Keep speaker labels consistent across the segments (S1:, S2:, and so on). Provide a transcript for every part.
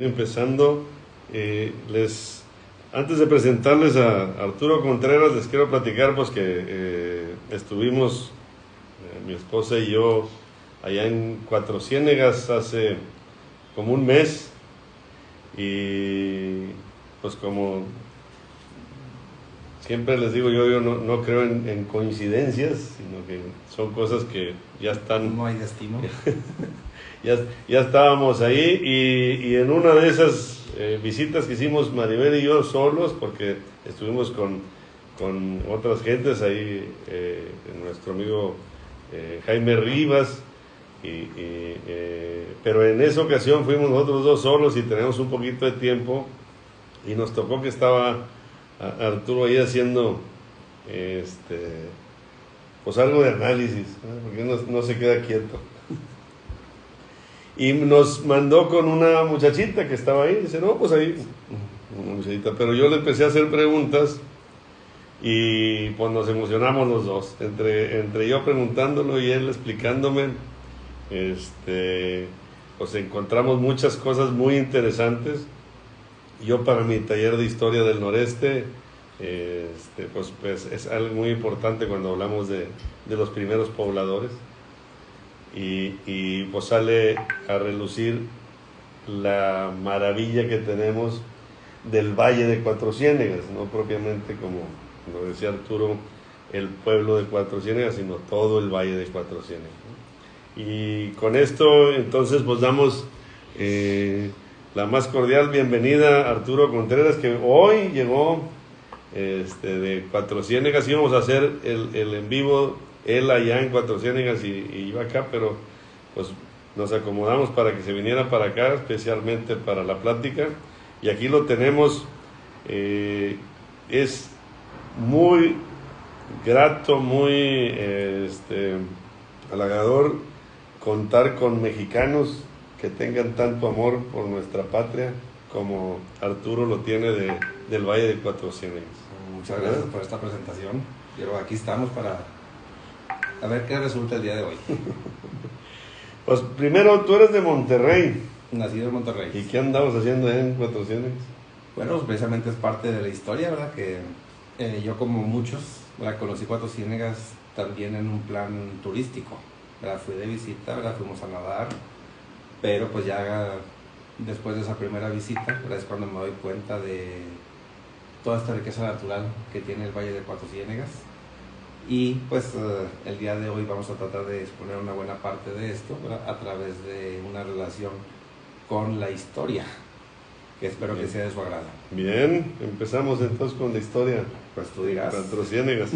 S1: Empezando, antes de presentarles a Arturo Contreras, les quiero platicar pues que estuvimos, mi esposa y yo, allá en Cuatro Ciénegas hace como un mes, y pues como siempre les digo, yo no creo en coincidencias, sino que son cosas que ya están.
S2: No hay destino.
S1: Ya estábamos ahí, y en una de esas visitas que hicimos Maribel y yo solos, porque estuvimos con otras gentes ahí, nuestro amigo Jaime Rivas, pero en esa ocasión fuimos nosotros dos solos y teníamos un poquito de tiempo, y nos tocó que estaba Arturo ahí haciendo pues algo de análisis, ¿no? Porque no se queda quieto. Y nos mandó con una muchachita que estaba ahí. Dice, no, pues ahí, una muchachita. Pero yo le empecé a hacer preguntas y pues nos emocionamos los dos. Entre yo preguntándolo y él explicándome, pues encontramos muchas cosas muy interesantes. Yo, para mi taller de historia del noreste, pues es algo muy importante cuando hablamos de los primeros pobladores. Y pues sale a relucir la maravilla que tenemos del Valle de Cuatro Ciénegas, no propiamente, como lo decía Arturo, el pueblo de Cuatro Ciénegas, sino todo el Valle de Cuatro Ciénegas, ¿no? Y con esto entonces pues damos la más cordial bienvenida a Arturo Contreras, que hoy llegó de Cuatro Ciénegas. Íbamos a hacer el en vivo, él allá en Cuatro Ciénegas y yo acá, pero pues nos acomodamos para que se viniera para acá, especialmente para la plática, y aquí lo tenemos. Es muy grato, muy halagador contar con mexicanos que tengan tanto amor por nuestra patria como Arturo lo tiene del Valle de Cuatro Ciénegas.
S2: Muchas gracias por esta presentación. Pero aquí estamos para a ver qué resulta el día de hoy.
S1: Pues primero, tú eres de Monterrey.
S2: Nacido en Monterrey.
S1: ¿Y qué andabas haciendo allá en Cuatro Ciénegas?
S2: Bueno, precisamente es parte de la historia, ¿verdad? Que yo, como muchos, ¿verdad?, conocí Cuatro Ciénegas también en un plan turístico, ¿verdad? Fui de visita, ¿verdad? Fuimos a nadar, pero pues ya después de esa primera visita, ¿verdad?, es cuando me doy cuenta de toda esta riqueza natural que tiene el Valle de Cuatro Ciénegas. Y pues el día de hoy vamos a tratar de exponer una buena parte de esto, ¿verdad?, a través de una relación con la historia, que espero que sea de su agrado.
S1: Bien, empezamos entonces con la historia.
S2: Pues tú dirás.
S1: Cuatro Ciénegas.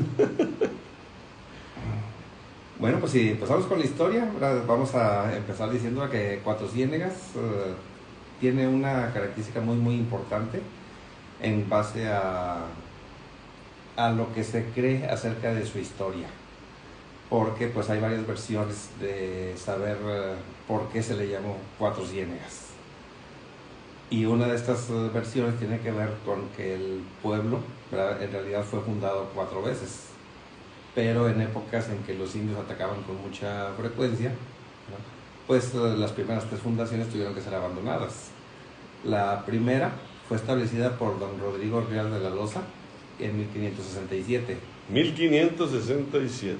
S2: Bueno, pues si empezamos con la historia, ¿verdad?, vamos a empezar diciendo que Cuatro Ciénegas tiene una característica muy muy importante en base a lo que se cree acerca de su historia, porque pues hay varias versiones de saber por qué se le llamó Cuatro Ciénegas, y una de estas versiones tiene que ver con que el pueblo, ¿verdad?, en realidad fue fundado 4 veces, pero en épocas en que los indios atacaban con mucha frecuencia, ¿no?, pues las primeras 3 fundaciones tuvieron que ser abandonadas. La primera fue establecida por don Rodrigo Real de la Loza en 1567.
S1: 1567.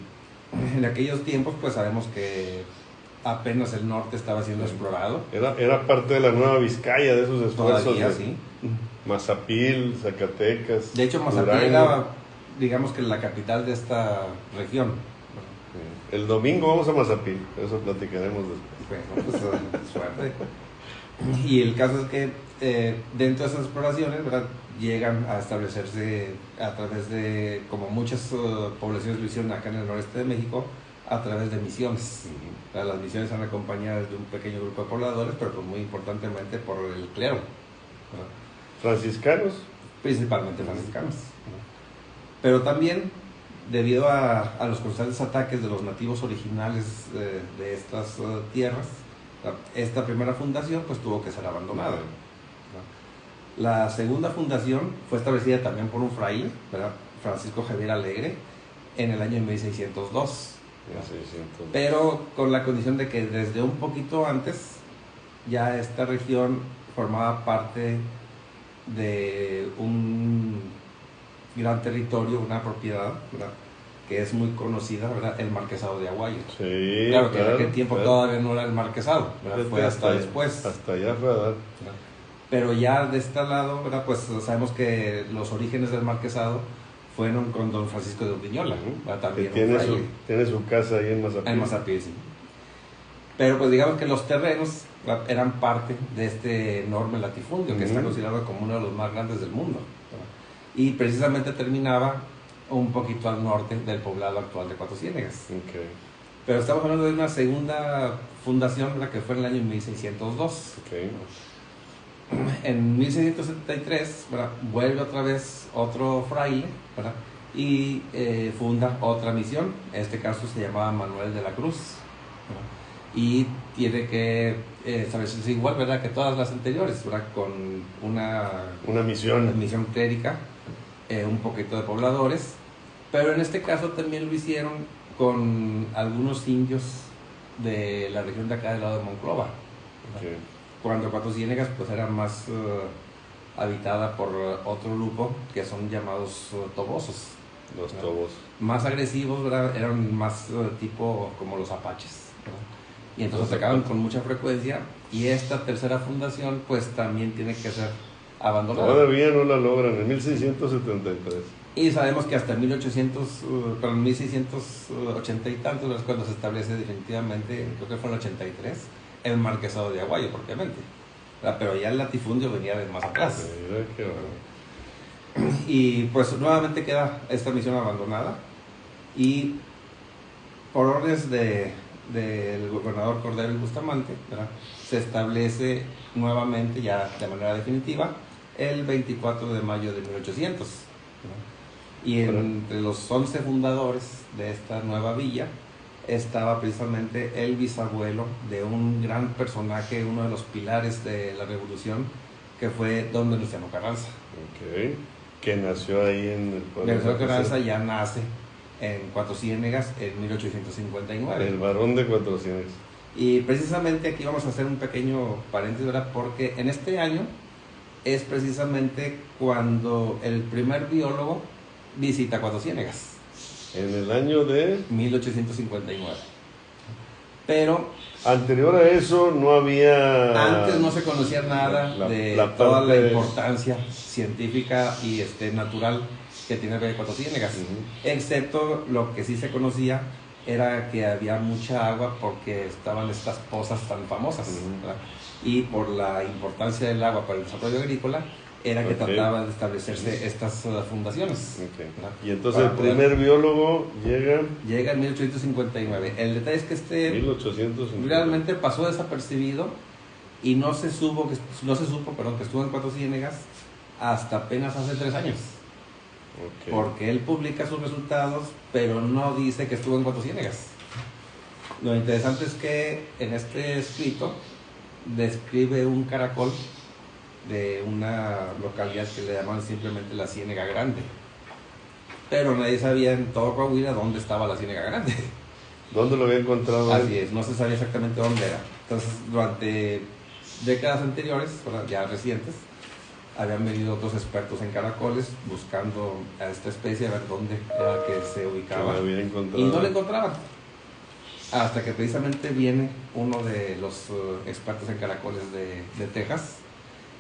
S2: En aquellos tiempos pues sabemos que apenas el norte estaba siendo explorado.
S1: Era parte de la Nueva Vizcaya, de esos esfuerzos.
S2: Todavía sí.
S1: Mazapil, Zacatecas.
S2: De hecho, Mazapil era, digamos, que la capital de esta región.
S1: El domingo vamos a Mazapil, eso platicaremos después.
S2: Bueno, pues suerte. Y el caso es que dentro de esas exploraciones, ¿verdad?, llegan a establecerse a través de, como muchas poblaciones lo hicieron acá en el noreste de México, a través de misiones. Las misiones son acompañadas de un pequeño grupo de pobladores, pero pues muy importantemente por el clero, ¿verdad?
S1: ¿Franciscanos?
S2: Principalmente franciscanos. Pero también, debido a los constantes ataques de los nativos originales de estas tierras, esta primera fundación pues tuvo que ser abandonada. La segunda fundación fue establecida también por un fraile, ¿verdad?, Francisco Javier Alegre, en el año 1602. Pero con la condición de que desde un poquito antes ya esta región formaba parte de un gran territorio, una propiedad, ¿verdad?, que es muy conocida, ¿verdad?, el Marquesado de Aguayo.
S1: Sí,
S2: Claro que en aquel tiempo todavía no era el Marquesado, ¿verdad?
S1: Fíjate,
S2: Fue hasta después.
S1: Hasta allá fue a dar.
S2: ¿Verdad? Pero ya de este lado, ¿verdad?, pues sabemos que los orígenes del Marquesado fueron con don Francisco de Urdiñola, ¿verdad?, también
S1: Que
S2: un fraile.
S1: tiene su casa ahí en Mazapil.
S2: En Mazapil, sí. Pero pues digamos que los terrenos, ¿verdad?, eran parte de este enorme latifundio que está considerado como uno de los más grandes del mundo, ¿verdad? Y precisamente terminaba un poquito al norte del poblado actual de Cuatro Ciénegas.
S1: Okay.
S2: Pero estamos hablando de una segunda fundación, ¿verdad?, que fue en el año 1602.
S1: Okay.
S2: En 1673, ¿verdad?, vuelve otra vez otro fraile, ¿verdad?, y funda otra misión. En este caso se llamaba Manuel de la Cruz, ¿verdad?, y tiene que establecerse igual, ¿verdad?, que todas las anteriores, ¿verdad?, con una misión clérica, un poquito de pobladores, pero en este caso también lo hicieron con algunos indios de la región de acá del lado de Monclova,
S1: Okay.
S2: cuando Cuatro Ciénegas pues era más habitada por otro grupo que son llamados tobosos.
S1: Los
S2: ¿verdad?
S1: tobos.
S2: Más agresivos, ¿verdad?, eran más tipo como los apaches, ¿verdad? Y entonces atacaban con mucha frecuencia, y esta tercera fundación pues también tiene que ser abandonada.
S1: Todavía no la logran, en 1673.
S2: Y sabemos que hasta 1680 y tantos es cuando se establece definitivamente, creo que fue en el 83, el Marquesado de Aguayo propiamente. Pero ya el latifundio venía de más atrás.
S1: Mira qué bueno.
S2: Y pues nuevamente queda esta misión abandonada, y por órdenes del gobernador Cordero y Bustamante, ¿verdad?, se establece nuevamente ya de manera definitiva el 24 de mayo de 1800, ¿verdad? Y entre los 11 fundadores de esta nueva villa estaba precisamente el bisabuelo de un gran personaje, uno de los pilares de la revolución, que fue don Venustiano Carranza.
S1: Okay. Que nació ahí en el pueblo.
S2: Venustiano Carranza ya nace en Cuatro Ciénegas en 1859.
S1: El varón de Cuatro Ciénegas.
S2: Y precisamente aquí vamos a hacer un pequeño paréntesis, ¿verdad?, porque en este año es precisamente cuando el primer biólogo visita Cuatro Ciénegas.
S1: En el año de
S2: 1859. Pero
S1: anterior a eso no había.
S2: antes no se conocía nada de toda la importancia científica y natural que tiene el Valle de Cuatro Ciénegas, excepto lo que sí se conocía era que había mucha agua porque estaban estas pozas tan famosas, ¿verdad? Y por la importancia del agua para el desarrollo agrícola era que trataba de establecerse estas fundaciones.
S1: ¿Verdad? Y entonces el primer biólogo llega
S2: en 1859. El detalle es que
S1: 1859.
S2: realmente pasó desapercibido y no se supo que estuvo en Cuatro Ciénegas hasta apenas hace 3 años.
S1: Okay.
S2: Porque él publica sus resultados, pero no dice que estuvo en Cuatro Ciénegas. Lo interesante es que en este escrito describe un caracol de una localidad que le llaman simplemente la Ciénega Grande. Pero nadie sabía en todo Coahuila dónde estaba la Ciénega Grande.
S1: ¿Dónde lo había encontrado?
S2: Así es, no se sabía exactamente dónde era. Entonces, durante décadas anteriores, ya recientes, habían venido otros expertos en caracoles buscando a esta especie, a ver dónde era que se ubicaba. Y no la encontraban. Hasta que precisamente viene uno de los expertos en caracoles de Texas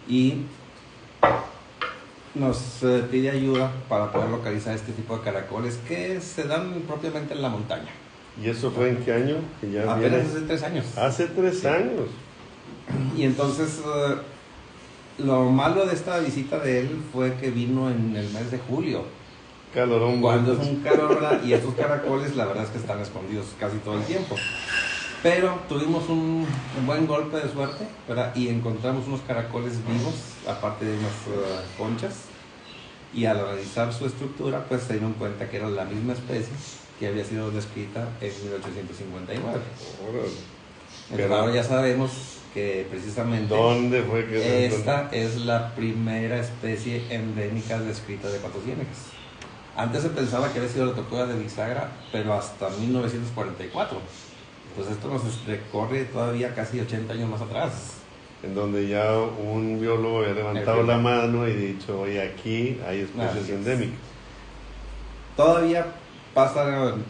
S2: y nos pide ayuda para poder localizar este tipo de caracoles que se dan propiamente en la montaña.
S1: ¿Y eso fue en qué año? Que ya
S2: apenas hace 3 años.
S1: Hace 3 años.
S2: Y entonces lo malo de esta visita de él fue que vino en el mes de julio.
S1: Calorón.
S2: Cuando es un calor, ¿verdad? Y estos caracoles la verdad es que están escondidos casi todo el tiempo. Pero tuvimos un buen golpe de suerte, ¿verdad? Y encontramos unos caracoles vivos, aparte de unas conchas. Y al analizar su estructura, pues se dieron cuenta que era la misma especie que había sido descrita en 1859. Entonces, ahora ya sabemos que precisamente
S1: ¿dónde fue que
S2: esta es la primera especie endémica descrita de Cuatro Ciénegas. Antes se pensaba que había sido la tortuga de bisagra, pero hasta 1944. Pues esto nos recorre todavía casi 80 años más atrás.
S1: en donde ya un biólogo había levantado la mano y dicho, oye, aquí hay especies endémicas.
S2: Todavía pasan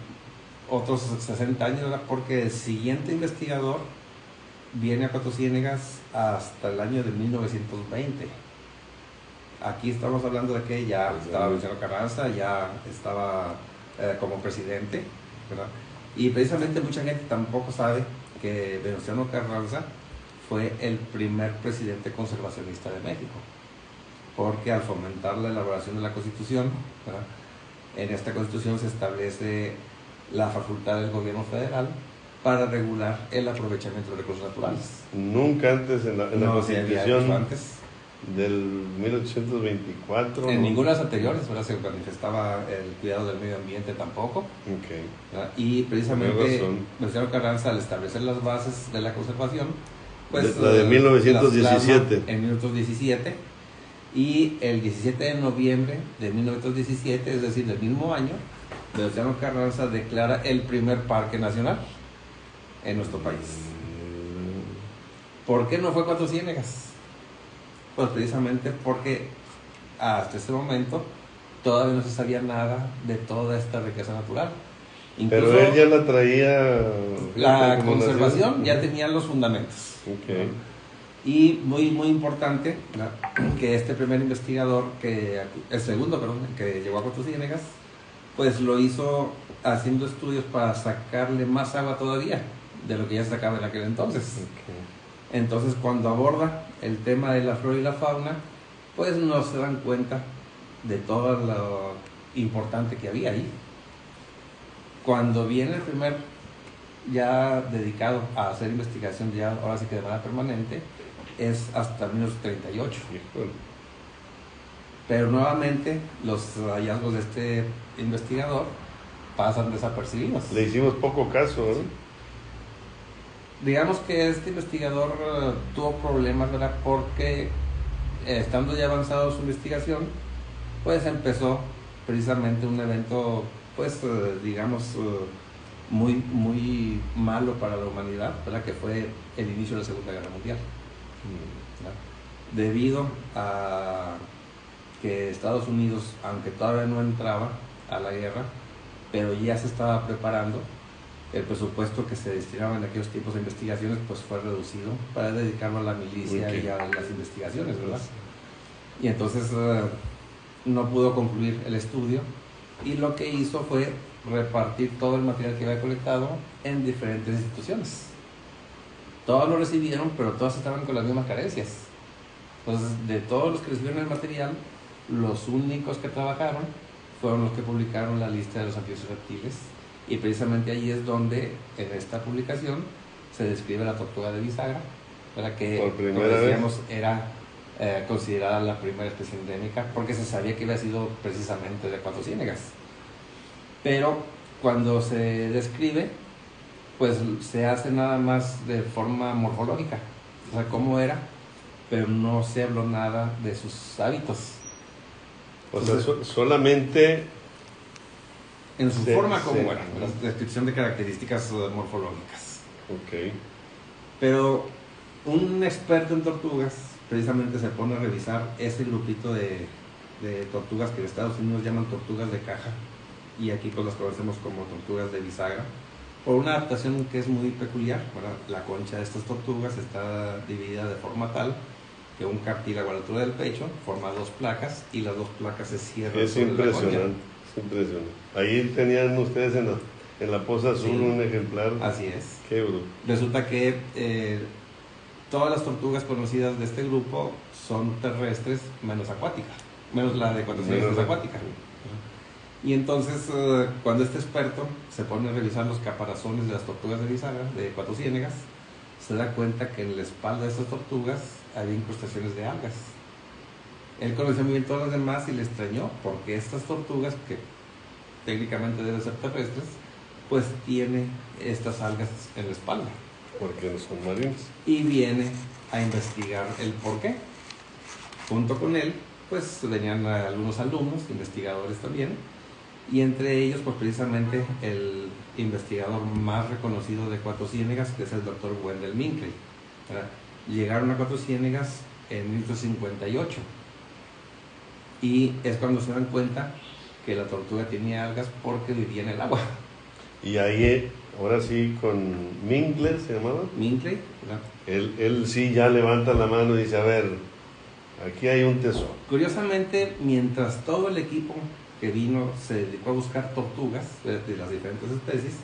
S2: otros 60 años, ¿verdad? Porque el siguiente investigador viene a Cuatro Ciénegas hasta el año de 1920. Aquí estamos hablando de que ya estaba Venustiano Carranza, ya estaba como presidente, ¿verdad? Y precisamente mucha gente tampoco sabe que Venustiano Carranza fue el primer presidente conservacionista de México, porque al fomentar la elaboración de la Constitución, ¿verdad?, en esta Constitución se establece la facultad del gobierno federal para regular el aprovechamiento de recursos naturales.
S1: Nunca antes en la Constitución
S2: antes.
S1: Del 1824.
S2: En ninguna de las anteriores, ¿verdad?, se manifestaba el cuidado del medio ambiente tampoco.
S1: Okay.
S2: Y precisamente Venustiano Carranza, al establecer las bases de la conservación, pues
S1: la de 1917.
S2: En 1917, y el 17 de noviembre de 1917, es decir, del mismo año, Venustiano Carranza declara el primer parque nacional en nuestro país. ¿Por qué no fue Cuatro Ciénegas? Pues precisamente porque hasta ese momento todavía no se sabía nada de toda esta riqueza natural. Incluso
S1: pero él ya la traía.
S2: La conservación ya tenía los fundamentos.
S1: Okay.
S2: Y muy importante, ¿no?, que este primer investigador, el segundo, que llegó a Cuatro Ciénegas, pues lo hizo haciendo estudios para sacarle más agua todavía de lo que ya se sacaba en aquel entonces. Okay. Entonces, cuando aborda el tema de la flora y la fauna, pues no se dan cuenta de todo lo importante que había ahí. Cuando viene el primer ya dedicado a hacer investigación, ya ahora sí que de manera permanente, es hasta 1938. Pero nuevamente los hallazgos de este investigador pasan desapercibidos.
S1: Le hicimos poco caso, ¿no?
S2: Sí. Digamos que este investigador tuvo problemas, ¿verdad?, porque estando ya avanzado su investigación, pues empezó precisamente un evento, pues digamos, muy malo para la humanidad, ¿verdad?, que fue el inicio de la Segunda Guerra Mundial. ¿Verdad? Debido a que Estados Unidos, aunque todavía no entraba a la guerra, pero ya se estaba preparando, el presupuesto que se destinaba en aquellos tiempos a investigaciones pues fue reducido para dedicarlo a la milicia y a las investigaciones, ¿verdad? Y entonces no pudo concluir el estudio, y lo que hizo fue repartir todo el material que había colectado en diferentes instituciones. Todos lo recibieron, pero todos estaban con las mismas carencias. Entonces, de todos los que recibieron el material, los únicos que trabajaron fueron los que publicaron la lista de los anfibios reptiles, y precisamente ahí es donde en esta publicación se describe la tortuga de bisagra, para que,
S1: por primera
S2: decíamos, era considerada la primera especie endémica, porque se sabía que había sido precisamente de Cuatro Ciénegas. Pero cuando se describe, pues se hace nada más de forma morfológica, o sea, cómo era, pero no se habló nada de sus hábitos.
S1: Entonces, sea, solamente
S2: en su forma como era, la descripción de características morfológicas.
S1: Okay.
S2: Pero un experto en tortugas precisamente se pone a revisar ese grupito de tortugas que en Estados Unidos llaman tortugas de caja, y aquí pues las conocemos como tortugas de bisagra, por una adaptación que es muy peculiar, ¿verdad? La concha de estas tortugas está dividida de forma tal que un cartílago a la altura del pecho forma dos placas, y las dos placas se cierran.
S1: Es impresionante, es impresionante. Ahí tenían ustedes en la Poza Azul, sí, un ejemplar.
S2: Así es.
S1: Qué bruto.
S2: Resulta que todas las tortugas conocidas de este grupo son terrestres menos acuáticas, menos la de Cuatro Ciénegas, es acuática. Y entonces, cuando este experto se pone a revisar los caparazones de las tortugas de bisagra, de Cuatro Ciénegas, se da cuenta que en la espalda de estas tortugas había incrustaciones de algas. Él conocía muy bien todas las demás y le extrañó, porque estas tortugas, que técnicamente deben ser terrestres, pues tiene estas algas en la espalda.
S1: Porque no son marinos.
S2: Y viene a investigar el por qué. Junto con él, pues venían algunos alumnos, investigadores también, y entre ellos, pues precisamente el investigador más reconocido de Cuatro Ciénegas, que es el doctor Wendell Minkley, ¿verdad? llegaron a Cuatro Ciénegas en 1858 y es cuando se dan cuenta que la tortuga tenía algas porque vivía en el agua.
S1: Y ahí, ahora sí, con Mingler se llamaba.
S2: Minkley, ¿verdad?
S1: Él sí ya levanta la mano y dice, a ver, aquí hay un tesoro.
S2: Curiosamente, mientras todo el equipo que vino se dedicó a buscar tortugas de las diferentes especies,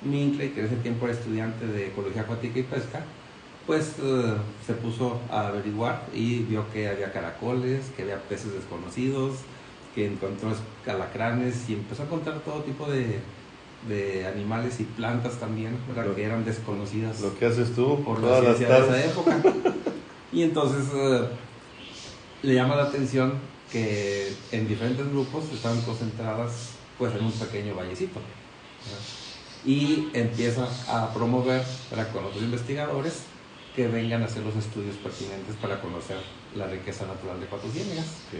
S2: Minkley, que en ese tiempo era estudiante de ecología acuática y pesca, pues se puso a averiguar y vio que había caracoles, que había peces desconocidos, que encontró alacranes y empezó a encontrar todo tipo de animales y plantas también, ¿verdad? Que eran desconocidas
S1: Lo que haces tú
S2: por la
S1: todas las
S2: ciencia de esa
S1: tardes.
S2: época. Y entonces le llama la atención que en diferentes grupos estaban concentradas pues en un pequeño vallecito, ¿verdad? Y empieza a promover, ¿verdad?, con otros investigadores que vengan a hacer los estudios pertinentes para conocer la riqueza natural de Cuatro Ciénegas.
S1: Sí.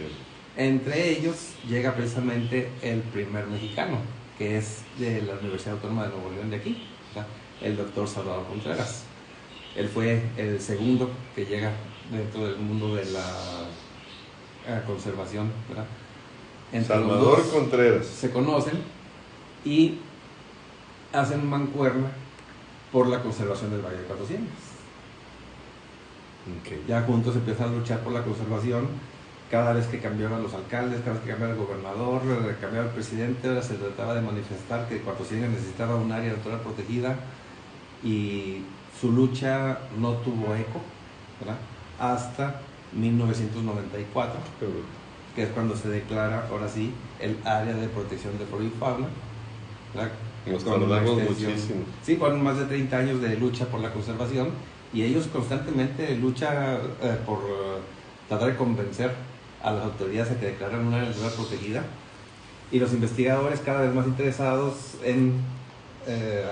S2: Entre ellos llega precisamente el primer mexicano, que es de la Universidad Autónoma de Nuevo León de aquí, ¿verdad?, el doctor Salvador Contreras. Él fue el segundo que llega dentro del mundo de la conservación, ¿verdad? Entre los
S1: Salvador
S2: dos
S1: Contreras.
S2: se conocen y hacen mancuerna por la conservación del Valle de Cuatro Ciénegas.
S1: Okay.
S2: Ya juntos empiezan a luchar por la conservación. Cada vez que cambiaban los alcaldes, cada vez que cambiaba el gobernador, cambiaba el presidente, ahora se trataba de manifestar que Cuatro Ciénegas necesitaba un área natural protegida y su lucha no tuvo eco, ¿verdad?, hasta 1994, que es cuando se declara, ahora sí, el área de protección de flora y fauna, ¿verdad?
S1: Nos
S2: Con una
S1: tardamos
S2: extensión.
S1: muchísimo.
S2: Sí, fueron más de 30 años de lucha por la conservación y ellos constantemente luchan por tratar de convencer a las autoridades a que declararan una área natural protegida, y los investigadores cada vez más interesados en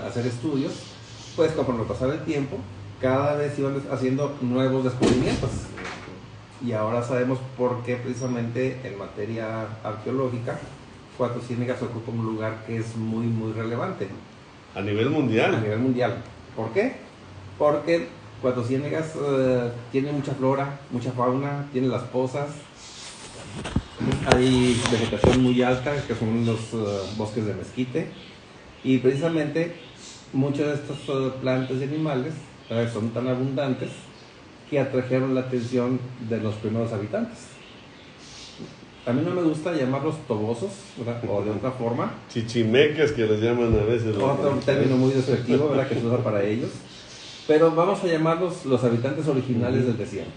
S2: hacer estudios, pues conforme pasaba el tiempo, cada vez iban haciendo nuevos descubrimientos. Y ahora sabemos por qué precisamente en materia arqueológica Cuatro Ciénegas ocupa un lugar que es muy muy relevante
S1: A nivel
S2: a
S1: mundial.
S2: nivel mundial. ¿Por qué? Porque Cuatro Ciénegas tiene mucha flora, mucha fauna, tiene las pozas, hay vegetación muy alta que son los bosques de mezquite, y precisamente muchas de estas plantas y animales son tan abundantes que atrajeron la atención de los primeros habitantes. A mí no me gusta llamarlos tobosos, ¿verdad?, o de otra forma,
S1: Chichimecas que les llaman a veces.
S2: otro término muy despectivo, ¿verdad?, que se usa para ellos, pero vamos a llamarlos los habitantes originales del desierto,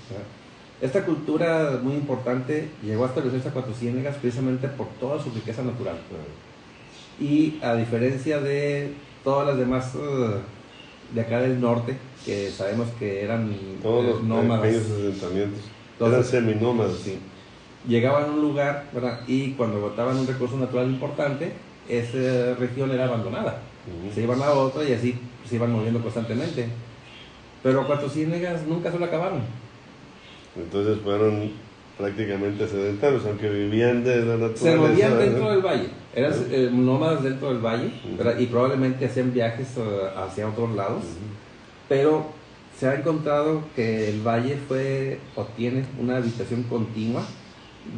S2: ¿verdad? Esta cultura muy importante llegó a establecerse a Cuatro Ciénegas precisamente por toda su riqueza natural, y a diferencia de todas las demás de acá del norte, que sabemos que eran
S1: Todos los
S2: nómadas,
S1: pequeños asentamientos. Eran
S2: Entonces,
S1: seminómadas.
S2: sí, llegaban a un lugar, ¿verdad?, y cuando agotaban un recurso natural importante, esa región era abandonada. Se iban a otra y así se iban moviendo constantemente. Pero Cuatro Ciénegas nunca se lo acabaron.
S1: Entonces fueron prácticamente sedentarios, aunque vivían de la naturaleza.
S2: Se movían dentro
S1: ¿verdad?
S2: del valle, eran nómadas dentro del valle, ¿verdad?, y probablemente hacían viajes hacia otros lados, pero se ha encontrado que el valle tiene una habitación continua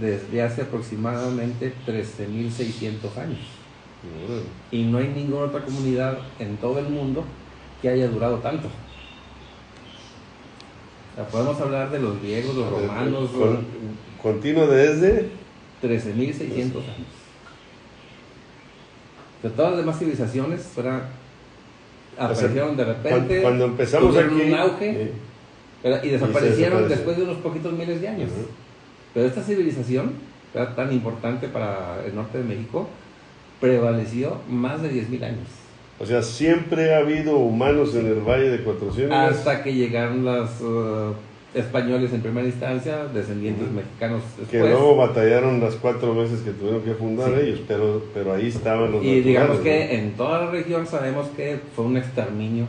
S2: desde hace aproximadamente 13.600 años. Y no hay ninguna otra comunidad en todo el mundo que haya durado tanto. O sea, podemos hablar de los griegos, los romanos,
S1: Continuo desde
S2: 13.600 años. De todas las demás civilizaciones, ¿verdad?, aparecieron de repente,
S1: cuando empezamos
S2: tuvieron
S1: aquí,
S2: un auge, ¿verdad?, y desaparecieron después de unos poquitos miles de años. Pero esta civilización, ¿verdad?, tan importante para el norte de México, prevaleció más de 10.000 años.
S1: O sea, siempre ha habido humanos en el Valle de Cuatro Ciénegas.
S2: Hasta que llegaron los españoles en primera instancia, descendientes mexicanos después.
S1: Que luego batallaron las 4 veces que tuvieron que fundar ellos, pero ahí estaban los
S2: Y digamos
S1: naturales,
S2: que en toda la región sabemos que fue un exterminio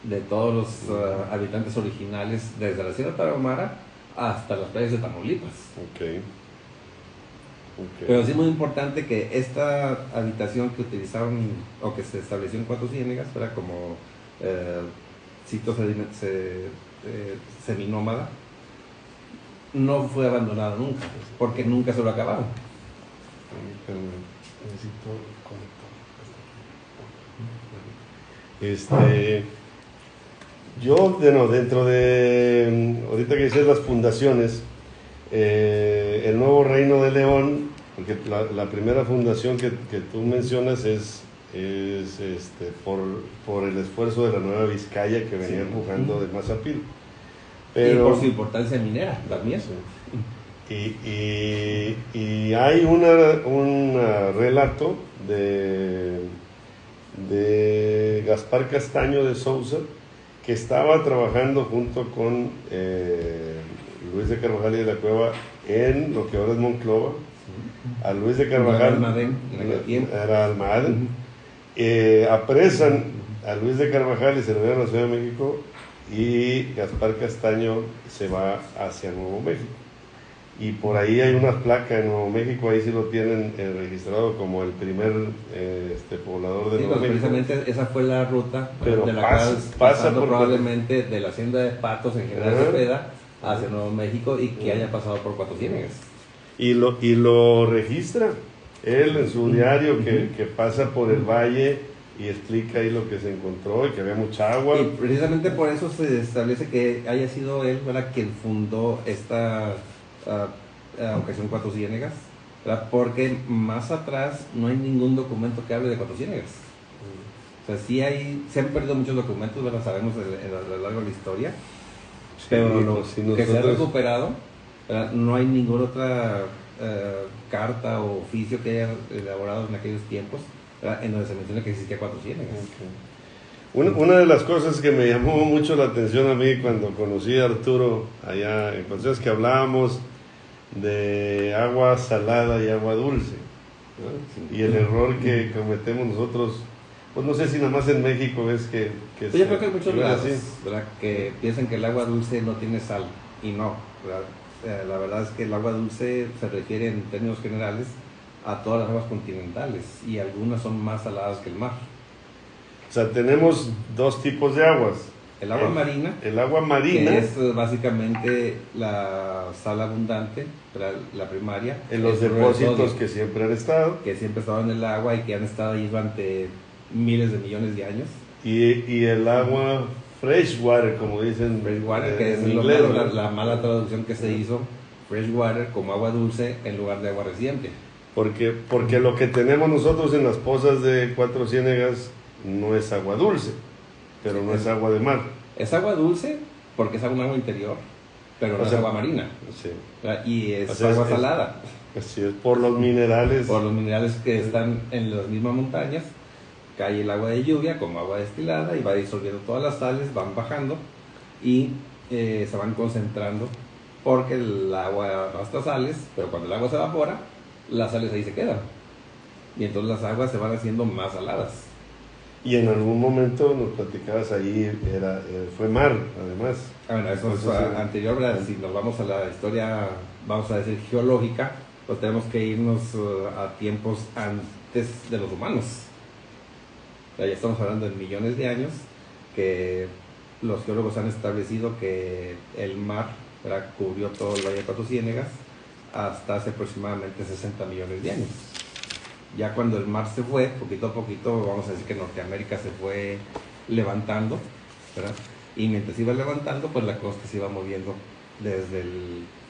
S2: de todos los habitantes originales, desde la Sierra Tarahumara hasta las playas de Tamaulipas.
S1: Ok.
S2: Pero sí es muy importante que esta habitación que utilizaron o que se estableció en Cuatro Ciénegas, era como sitio seminómada, no fue abandonado nunca, porque nunca se lo acabaron.
S1: Necesito conectar. Yo, dentro de, ahorita que dices las fundaciones, el Nuevo Reino de León, porque la primera fundación que tú mencionas es por el esfuerzo de la Nueva Vizcaya que venía empujando de Mazapil.
S2: Pero, y por su importancia minera también.
S1: Y hay un relato de Gaspar Castaño de Sousa, que estaba trabajando junto con Luis de Carvajal y de la Cueva en lo que ahora es Monclova. A Luis de Carvajal era Almadén. Apresan a Luis de Carvajal y se lo llevan a la Ciudad de México, y Gaspar Castaño se va hacia Nuevo México. Y por ahí hay una placa en Nuevo México, ahí sí lo tienen registrado como el primer poblador de Nuevo México.
S2: Precisamente esa fue la ruta,
S1: pero
S2: de la
S1: pasa
S2: probablemente de la hacienda de Patos en General Cepeda hacia Nuevo México, y que haya pasado por Cuatro Ciénegas.
S1: Y lo registra él en su diario, que pasa por el valle y explica ahí lo que se encontró y que había mucha agua.
S2: Y precisamente por eso se establece que haya sido él, ¿verdad?, quien fundó esta ocasión Cuatro Ciénegas, ¿verdad?, porque más atrás no hay ningún documento que hable de Cuatro Ciénegas. O sea, se han perdido muchos documentos, ¿verdad?, sabemos a lo largo de la historia, sí, pero que se ha recuperado, ¿verdad?, no hay ninguna otra carta o oficio que haya elaborado en aquellos tiempos, ¿verdad?, en donde se menciona que existía Cuatro Ciénegas.
S1: Una de las cosas que me llamó mucho la atención a mí cuando conocí a Arturo allá en Concepción es que hablábamos de agua salada y agua dulce, ¿no? Y el error que cometemos nosotros, pues no sé si nada más en México es que
S2: pues yo creo que hay muchos lados, ¿verdad?, que piensan que el agua dulce no tiene sal, y no, ¿verdad? La verdad es que el agua dulce se refiere en términos generales a todas las aguas continentales, y algunas son más saladas que el mar.
S1: O sea, tenemos dos tipos de aguas.
S2: El agua marina.
S1: El agua marina.
S2: Que es básicamente la sal abundante, la primaria.
S1: En los depósitos que siempre han estado.
S2: Que siempre estaban en el agua y que han estado ahí durante miles de millones de años.
S1: Y el agua freshwater, como dicen.
S2: Freshwater, que es inglés, la mala traducción que se hizo. Freshwater como agua dulce en lugar de agua reciente.
S1: Porque lo que tenemos nosotros en las pozas de Cuatro Ciénegas no es agua dulce, pero no es agua de mar.
S2: Es agua dulce porque es un agua interior, pero no es agua marina.
S1: Sí.
S2: Y es agua salada.
S1: Así es, por los minerales.
S2: Por los minerales que están en las mismas montañas, cae el agua de lluvia como agua destilada y va disolviendo todas las sales, van bajando y se van concentrando, porque el agua arrastra sales, pero cuando el agua se evapora, las sales ahí se quedan. Y entonces las aguas se van haciendo más saladas.
S1: Y en algún momento nos platicabas ahí, fue mar, además.
S2: Bueno, eso es anterior, ¿verdad? Si nos vamos a la historia, vamos a decir geológica, pues tenemos que irnos a tiempos antes de los humanos. O sea, ya estamos hablando de millones de años, que los geólogos han establecido que el mar, ¿verdad?, cubrió todo el Valle de Cuatro Ciénegas hasta hace aproximadamente 60 millones de años. Ya cuando el mar se fue, poquito a poquito, vamos a decir que Norteamérica se fue levantando, ¿verdad? Y mientras iba levantando, pues la costa se iba moviendo desde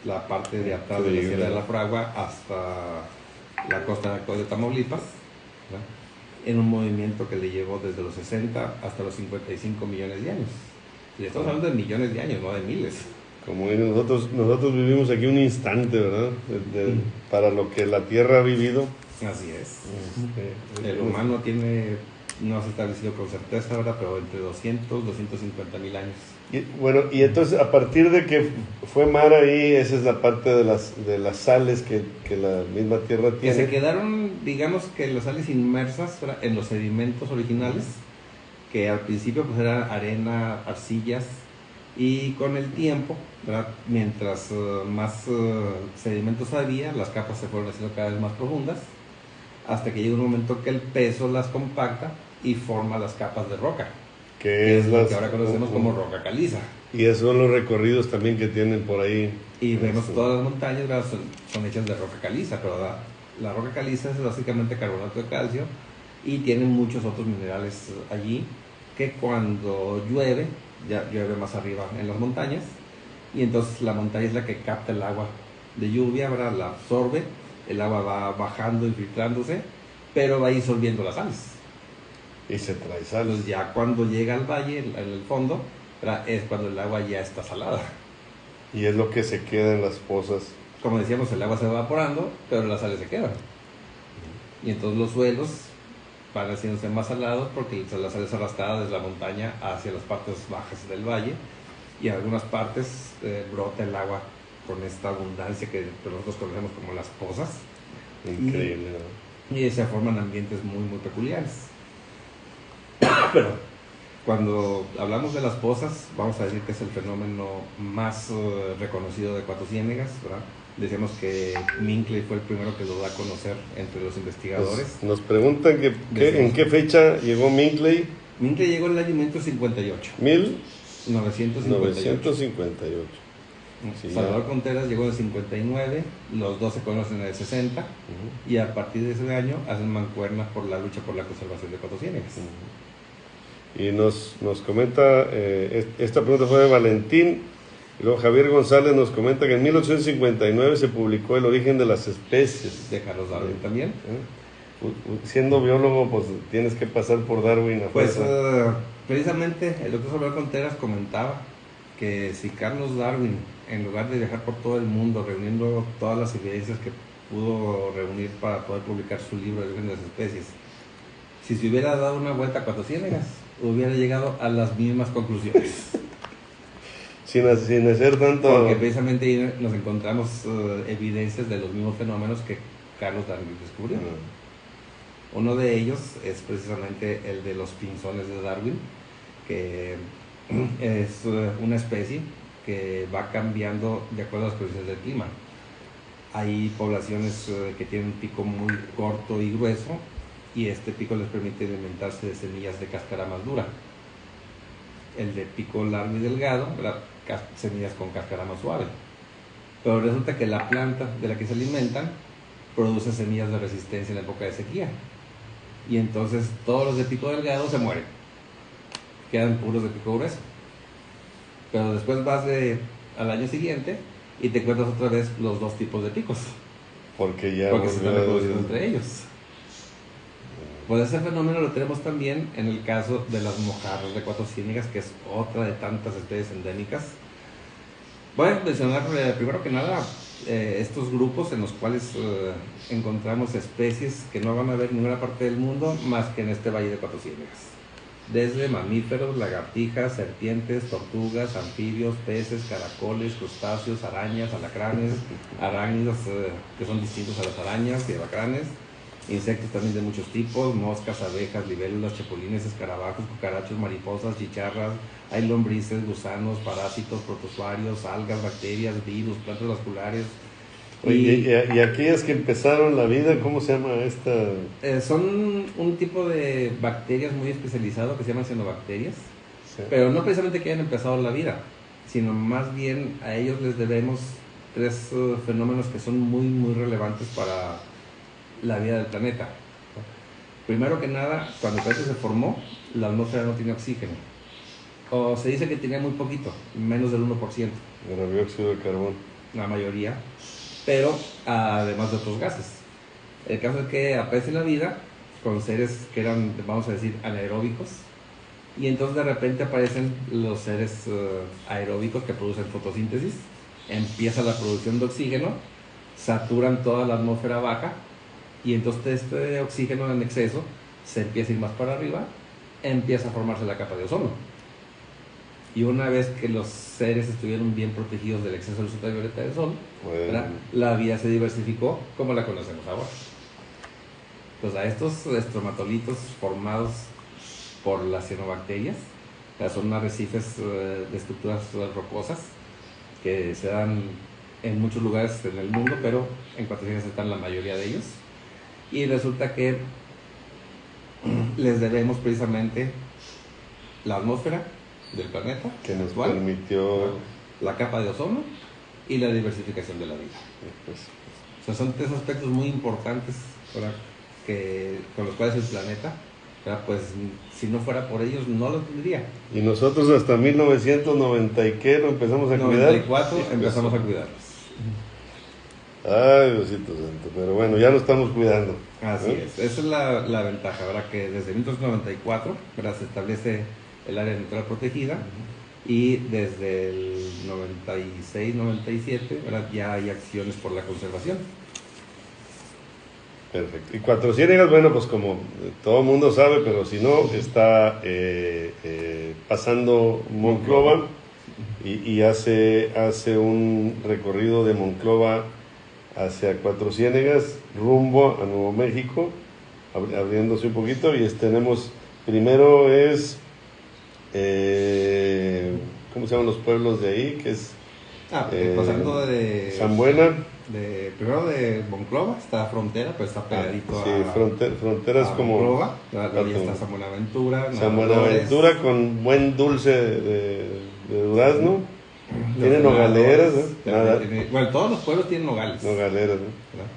S2: la parte de atrás de la Sierra de la Fragua hasta la costa de Tamaulipas, ¿verdad?, en un movimiento que le llevó desde los 60 hasta los 55 millones de años. Y estamos hablando de millones de años, no de miles.
S1: Como nosotros vivimos aquí un instante, ¿verdad? Para lo que la Tierra ha vivido.
S2: Así es. El humano no se ha establecido con certeza, ¿verdad?, pero entre 200, 250 mil años.
S1: Y entonces a partir de que fue mar ahí, esa es la parte de las sales que la misma Tierra tiene.
S2: Que se quedaron, digamos que las sales inmersas, ¿verdad?, en los sedimentos originales, que al principio pues era arena, arcillas, y con el tiempo, ¿verdad?, mientras más sedimentos había, las capas se fueron haciendo cada vez más profundas, hasta que llega un momento que el peso las compacta y forma las capas de roca.
S1: que es
S2: lo que ahora conocemos como roca caliza.
S1: Y esos son los recorridos también que tienen por ahí.
S2: Y vemos todas las montañas, ¿verdad? Son hechas de roca caliza, pero la roca caliza es básicamente carbonato de calcio y tienen muchos otros minerales allí que cuando llueve, ya llueve más arriba en las montañas, y entonces la montaña es la que capta el agua de lluvia, ¿verdad? La absorbe, el agua va bajando y filtrándose, pero va disolviendo las sales.
S1: Y se trae sal.
S2: Entonces ya cuando llega al valle, en el fondo, ¿verdad? Es cuando el agua ya está salada.
S1: Y es lo que se queda en las pozas.
S2: Como decíamos, el agua se va evaporando, pero las sales se quedan. Y entonces los suelos van haciéndose más salados porque las sales arrastradas desde la montaña hacia las partes bajas del valle, y en algunas partes brota el agua con esta abundancia que nosotros conocemos como las pozas.
S1: Increíble, ¿no?
S2: Y se forman ambientes muy, muy peculiares. Pero cuando hablamos de las pozas, vamos a decir que es el fenómeno más reconocido de Cuatro Ciénegas, ¿verdad? Decíamos que Minkley fue el primero que lo da a conocer entre los investigadores.
S1: Nos preguntan en qué fecha llegó Minkley.
S2: Minkley llegó en el año 1958. 1958. Sí, Salvador Contreras llegó en el 59, los dos se conocen en el 60, y a partir de ese año hacen mancuerna por la lucha por la conservación de Cuatro Ciénegas.
S1: Y nos comenta, esta pregunta fue de Valentín, y luego Javier González nos comenta que en 1859 se publicó El origen de las especies.
S2: De Carlos Darwin también.
S1: Siendo biólogo, pues tienes que pasar por Darwin a fuerza.
S2: Pues precisamente el doctor Salvador Contreras comentaba que si Carlos Darwin, en lugar de viajar por todo el mundo reuniendo todas las evidencias que pudo reunir para poder publicar su libro El origen de las especies, si se hubiera dado una vuelta a Cuatro Ciénegas, hubiera llegado a las mismas conclusiones.
S1: sin hacer tanto...
S2: Porque precisamente ahí nos encontramos evidencias de los mismos fenómenos que Carlos Darwin descubrió. Uno de ellos es precisamente el de los pinzones de Darwin, que es una especie que va cambiando de acuerdo a las condiciones del clima. Hay poblaciones que tienen un pico muy corto y grueso, y este pico les permite alimentarse de semillas de cáscara más dura. El de pico largo y delgado, semillas con cáscara más suave. Pero resulta que la planta de la que se alimentan produce semillas de resistencia en la época de sequía. Y entonces todos los de pico delgado se mueren. Quedan puros de pico grueso. Pero después vas al año siguiente y te encuentras otra vez los dos tipos de picos.
S1: Porque
S2: se están reproduciendo entre ellos. Pues ese fenómeno lo tenemos también en el caso de las mojarras de Cuatro Ciénegas, que es otra de tantas especies endémicas. Voy a mencionar primero que nada estos grupos en los cuales encontramos especies que no van a ver en ninguna parte del mundo más que en este Valle de Cuatro Ciénegas. Desde mamíferos, lagartijas, serpientes, tortugas, anfibios, peces, caracoles, crustáceos, arañas, alacranes, arácnidos que son distintos a las arañas y alacranes, insectos también de muchos tipos, moscas, abejas, libélulas, chapulines, escarabajos, cucarachos, mariposas, chicharras, hay lombrices, gusanos, parásitos, protozoarios, algas, bacterias, virus, plantas vasculares.
S1: Y aquellas que empezaron la vida, ¿cómo se llama esta?
S2: Son un tipo de bacterias muy especializado que se llaman cianobacterias,
S1: Sí.
S2: pero no precisamente que hayan empezado la vida, sino más bien a ellos les debemos tres fenómenos que son muy, muy relevantes para la vida del planeta. Primero que nada, cuando el planeta se formó, la atmósfera no tenía oxígeno. O se dice que tenía muy poquito, menos del 1%.
S1: Era dióxido de carbono.
S2: La mayoría, pero además de otros gases. El caso es que aparece la vida con seres que eran, vamos a decir, anaeróbicos, y entonces de repente aparecen los seres aeróbicos que producen fotosíntesis, empieza la producción de oxígeno, saturan toda la atmósfera baja, y entonces este oxígeno en exceso se empieza a ir más para arriba, empieza a formarse la capa de ozono. Y una vez que los seres estuvieron bien protegidos del exceso de luz ultravioleta del sol, la vida se diversificó como la conocemos ahora. Entonces a estos estromatolitos formados por las cianobacterias, son arrecifes de estructuras rocosas que se dan en muchos lugares en el mundo, pero en Cuatro Ciénegas están la mayoría de ellos. Y resulta que les debemos precisamente la atmósfera del planeta,
S1: que nos
S2: actual,
S1: permitió...
S2: la capa de ozono y la diversificación de la vida.
S1: Pues,
S2: O sea, son tres aspectos muy importantes, ¿verdad?, con los cuales el planeta, ¿verdad?, pues si no fuera por ellos no lo tendría.
S1: y nosotros hasta 1990 y qué lo empezamos a cuidar.
S2: 94 empezamos a cuidarlos.
S1: Ay, Diosito Santo, pero bueno, ya lo estamos cuidando.
S2: Así es, esa es la ventaja, ¿verdad?, que desde 1994, ¿verdad?, se establece el área natural protegida, y desde el 96-97, ¿verdad?, ya hay acciones por la conservación.
S1: Perfecto. Y Cuatro Ciénegas, bueno, pues como todo el mundo sabe, pero si no, está pasando Monclova y hace un recorrido de Monclova hacia Cuatro Ciénegas, rumbo a Nuevo México, abriéndose un poquito, y tenemos, primero es, ¿cómo se llaman los pueblos de ahí? Que es
S2: Pasando de...
S1: San Buena.
S2: Primero de Monclova, está Frontera, pero está pegadito
S1: Frontera es como...
S2: Monclova, luego ya está San Buenaventura.
S1: San Buenaventura con buen dulce de durazno. Tiene nogaleras, ¿no?
S2: Bueno, todos los pueblos tienen nogales.
S1: Nogaleras, ¿no?
S2: ¿Verdad?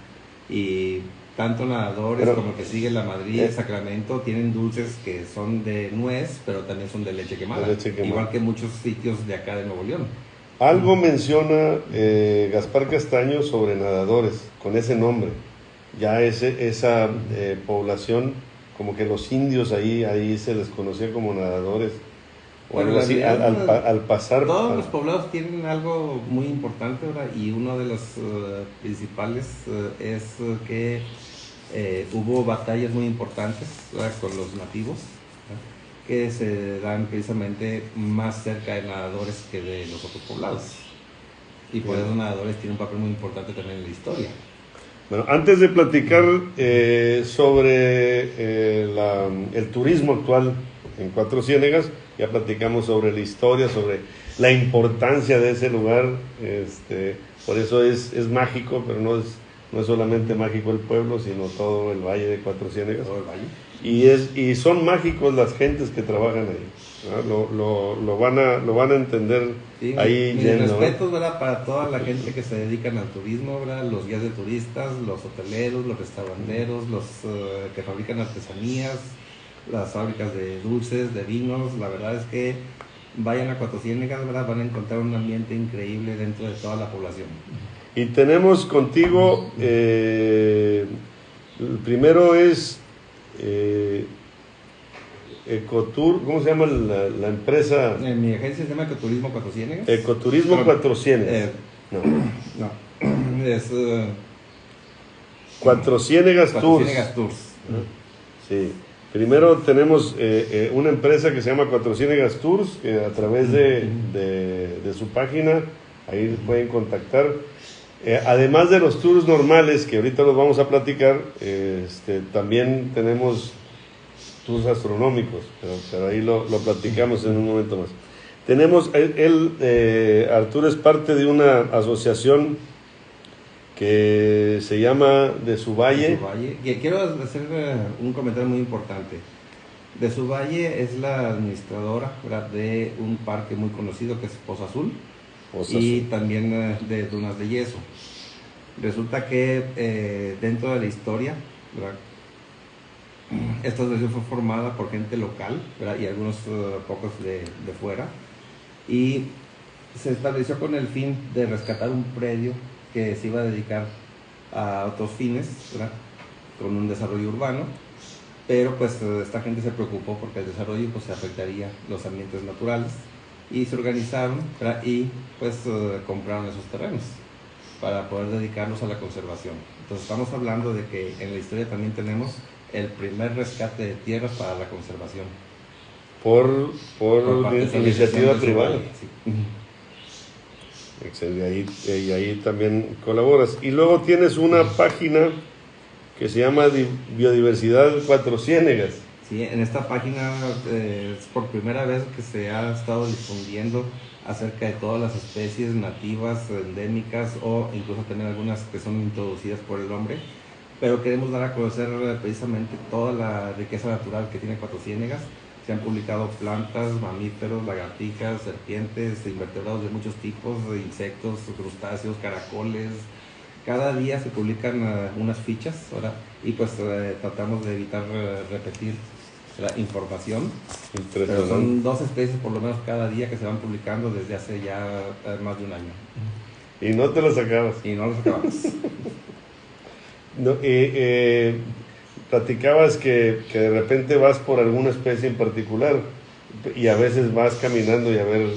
S2: Y tanto nadadores como el que sigue la Madrid, Sacramento, tienen dulces que son de nuez, pero también son de leche quemada. Igual que muchos sitios de acá de Nuevo León.
S1: Algo menciona Gaspar Castaño sobre nadadores, con ese nombre. Ya esa población, como que los indios ahí se les conocía como nadadores. O algo así, al pasar...
S2: Todos los poblados tienen algo muy importante, ¿verdad? Y uno de los principales es que hubo batallas muy importantes, ¿verdad?, con los nativos, ¿verdad?, que se dan precisamente más cerca de nadadores que de los otros poblados. Y por eso los nadadores tienen un papel muy importante también en la historia.
S1: Bueno, antes de platicar sobre el turismo actual en Cuatro Ciénegas, ya platicamos sobre la historia, sobre la importancia de ese lugar, por eso es mágico, pero no es solamente mágico el pueblo, sino todo el valle de Cuatro Ciénegas.
S2: Todo el valle.
S1: Y son mágicos las gentes que trabajan ahí, ¿no? Lo van a entender, sí, ahí
S2: mis respetos, ¿verdad?, para toda la gente que se dedican al turismo, ¿verdad?, los guías de turistas, los hoteleros, los restauranteros, los que fabrican artesanías, las fábricas de dulces, de vinos. La verdad es que vayan a Cuatro Ciénegas, ¿verdad?, van a encontrar un ambiente increíble dentro de toda la población.
S1: Y tenemos contigo, el primero es Ecotour, ¿cómo se llama la empresa?
S2: Mi agencia se llama Ecoturismo Cuatro Ciénegas.
S1: Ecoturismo Cuatro Ciénegas.
S2: No. Es
S1: Cuatro Ciénegas Tours.
S2: Cuatro Ciénegas Tours.
S1: Sí. Primero tenemos una empresa que se llama Cuatro Ciénegas Tours, que a través de su página, ahí pueden contactar. Además de los tours normales, que ahorita los vamos a platicar, también tenemos tours astronómicos, pero ahí lo platicamos en un momento más. Tenemos, Arturo es parte de una asociación que se llama De Su Valle.
S2: Y quiero hacer un comentario muy importante. De Su Valle es la administradora, ¿verdad?, de un parque muy conocido que es Poza Azul. Y también de Dunas de Yeso. Resulta que dentro de la historia, ¿verdad?, esta asociación fue formada por gente local, ¿verdad?, y algunos pocos de fuera, y se estableció con el fin de rescatar un predio que se iba a dedicar a otros fines, ¿verdad?, con un desarrollo urbano, pero pues esta gente se preocupó porque el desarrollo pues afectaría los ambientes naturales, y se organizaron, ¿verdad?, y pues compraron esos terrenos para poder dedicarlos a la conservación. Entonces estamos hablando de que en la historia también tenemos el primer rescate de tierras para la conservación.
S1: Por iniciativa privada.
S2: Sí.
S1: Excelente, y ahí también colaboras. Y luego tienes una página que se llama Biodiversidad Cuatro Ciénegas.
S2: Sí, en esta página es por primera vez que se ha estado difundiendo acerca de todas las especies nativas, endémicas, o incluso también algunas que son introducidas por el hombre, pero queremos dar a conocer precisamente toda la riqueza natural que tiene Cuatro Ciénegas, Se han publicado plantas, mamíferos, lagartijas, serpientes, invertebrados de muchos tipos, de insectos, crustáceos, caracoles. Cada día se publican unas fichas, ¿verdad? Y pues tratamos de evitar repetir la información. Pero son 2 especies por lo menos cada día que se van publicando desde hace ya más de un año.
S1: Y no te las acabas.
S2: Y no las acabamos.
S1: No, platicabas que de repente vas por alguna especie en particular y a veces vas caminando y a ver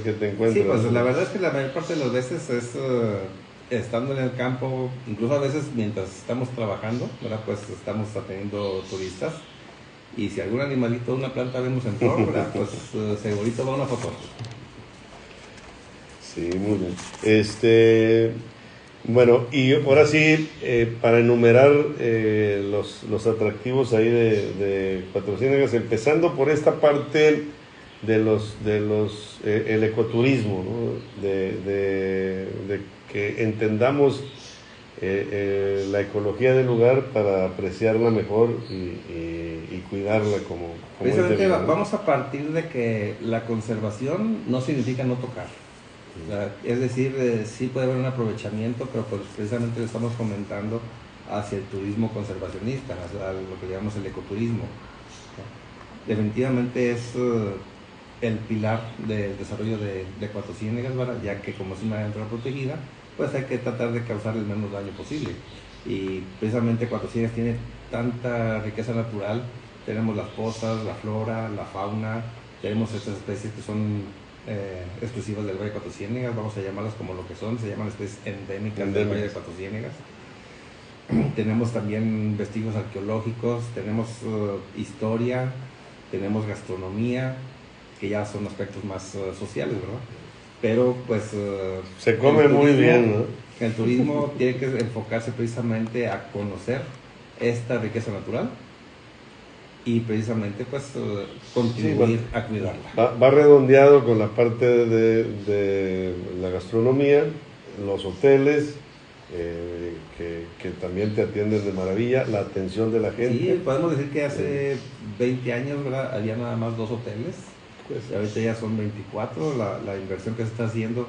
S1: qué te encuentras.
S2: Sí, pues la verdad es que la mayor parte de las veces es estando en el campo, incluso a veces mientras estamos trabajando, ¿verdad? Pues estamos atendiendo turistas y si algún animalito o una planta vemos en flor, ¿verdad? Pues segurito va una foto.
S1: Sí, muy bien. Bueno, y ahora sí, para enumerar los atractivos ahí de Cuatro Ciénegas, empezando por esta parte de el ecoturismo, ¿no? De que entendamos la ecología del lugar para apreciarla mejor y cuidarla como
S2: Precisamente vamos a partir de que la conservación no significa no tocar. Es decir, sí puede haber un aprovechamiento, pero pues precisamente lo estamos comentando hacia el turismo conservacionista, hacia lo que llamamos el ecoturismo. Definitivamente es el pilar del desarrollo de Cuatro Ciénegas, ¿verdad? Ya que como es una área protegida, pues hay que tratar de causar el menos daño posible. Y precisamente Cuatro Ciénegas tiene tanta riqueza natural, tenemos las pozas, la flora, la fauna, tenemos estas especies que son exclusivas del Valle de Cuatro Ciénegas, vamos a llamarlas como lo que son, se llaman especies endémicas del Valle de Cuatro Ciénegas. Tenemos también vestigios arqueológicos, tenemos historia, tenemos gastronomía, que ya son aspectos más sociales, ¿verdad? Pero pues...
S1: se come muy bien, ¿no?
S2: El turismo tiene que enfocarse precisamente a conocer esta riqueza natural y precisamente pues contribuir a cuidarla.
S1: Va redondeado con la parte de la gastronomía, los hoteles, que también te atienden de maravilla, la atención de la gente.
S2: Sí, podemos decir que hace 20 años, ¿verdad? Había nada más 2 hoteles, pues, y ahorita ya son 24, la inversión que se está haciendo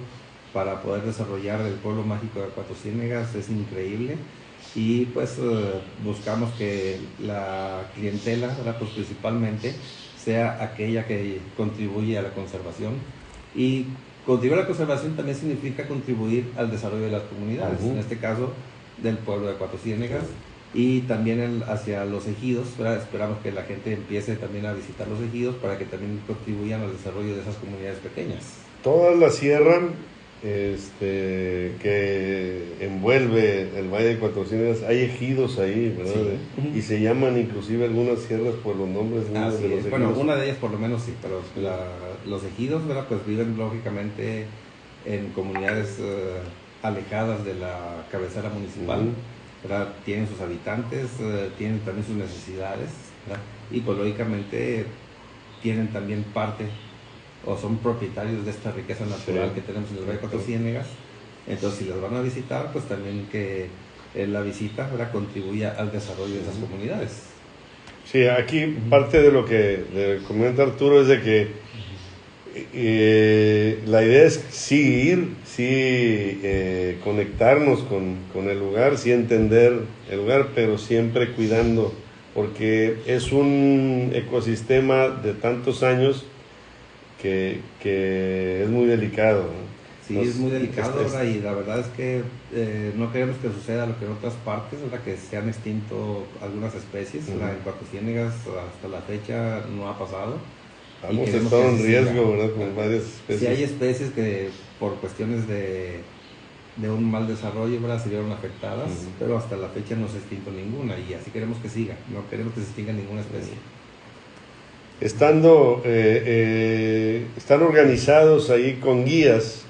S2: para poder desarrollar el pueblo mágico de Cuatro Ciénegas es increíble. Y pues buscamos que la clientela, ¿verdad? Pues principalmente sea aquella que contribuye a la conservación, y contribuir a la conservación también significa contribuir al desarrollo de las comunidades, en este caso del pueblo de Cuatro Ciénegas, y también hacia los ejidos, ¿verdad? Esperamos que la gente empiece también a visitar los ejidos para que también contribuyan al desarrollo de esas comunidades pequeñas.
S1: Toda la sierra que envuelve el Valle de Cuatro Ciénegas, hay ejidos ahí, ¿verdad? Sí. Y se llaman inclusive algunas sierras por los nombres de los ejidos.
S2: Bueno, una de ellas por lo menos sí, pero los ejidos, ¿verdad? Pues viven lógicamente en comunidades alejadas de la cabecera municipal, ¿verdad? Tienen sus habitantes, tienen también sus necesidades, ¿verdad? Y pues lógicamente tienen también parte o son propietarios de esta riqueza natural que tenemos en el Valle de Cuatro Ciénegas. Entonces, si las van a visitar, pues también que la visita, ¿verdad?, contribuya al desarrollo de esas comunidades.
S1: Sí, aquí parte de lo que comenta Arturo es de que la idea es sí conectarnos con el lugar, sí entender el lugar, pero siempre cuidando, porque es un ecosistema de tantos años que es muy delicado, ¿no?
S2: Sí, es muy delicado, ¿verdad? Y la verdad es que no queremos que suceda lo que en otras partes, ¿verdad? Que se han extinto algunas especies, ¿verdad? En Cuatro Ciénegas hasta la fecha no ha pasado.
S1: Hemos estado en riesgo, ¿verdad? Con varias especies.
S2: Sí hay especies que por cuestiones de un mal desarrollo, ¿verdad?, se vieron afectadas, pero hasta la fecha no se ha extinto ninguna, y así queremos que siga, no queremos que se extinga ninguna especie.
S1: Están organizados ahí con guías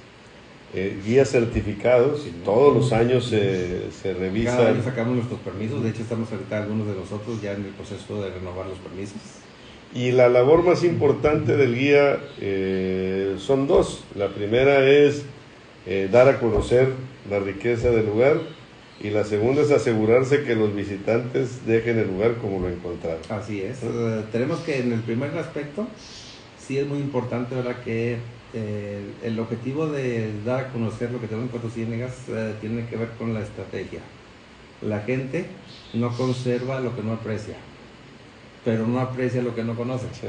S1: certificados, sí, todos los años se revisan.
S2: Cada año sacamos nuestros permisos, de hecho estamos ahorita algunos de nosotros ya en el proceso de renovar los permisos.
S1: Y la labor más importante del guía son 2. La primera es dar a conocer la riqueza del lugar, y la segunda es asegurarse que los visitantes dejen el lugar como lo encontraron.
S2: Así es. Tenemos que en el primer aspecto, sí es muy importante, ¿verdad?, que el objetivo de dar a conocer lo que tenemos en Cuatro Ciénegas tiene que ver con la estrategia. La gente no conserva lo que no aprecia, pero no aprecia lo que no conoce.
S1: Sí.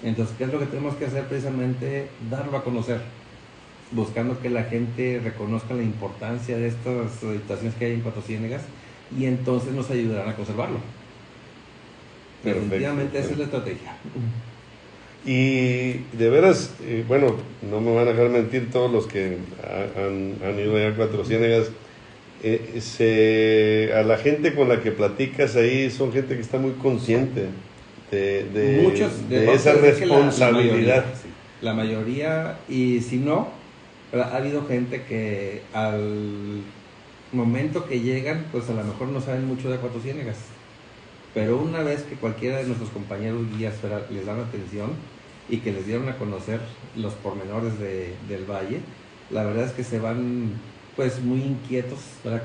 S2: Entonces, ¿qué es lo que tenemos que hacer? Precisamente darlo a conocer, buscando que la gente reconozca la importancia de estas habitaciones que hay en Cuatro Ciénegas, y entonces nos ayudarán a conservarlo.
S1: Perfecto.
S2: Definitivamente esa es la estrategia.
S1: Y de veras, bueno, no me van a dejar mentir todos los que han ido allá a Cuatro Ciénegas, a la gente con la que platicas ahí son gente que está muy consciente de esa responsabilidad.
S2: La mayoría, y si no, ha habido gente que al momento que llegan, pues a lo mejor no saben mucho de Cuatro Ciénegas, pero una vez que cualquiera de nuestros compañeros guías les dan atención y que les dieron a conocer los pormenores del valle, la verdad es que se van pues muy inquietos para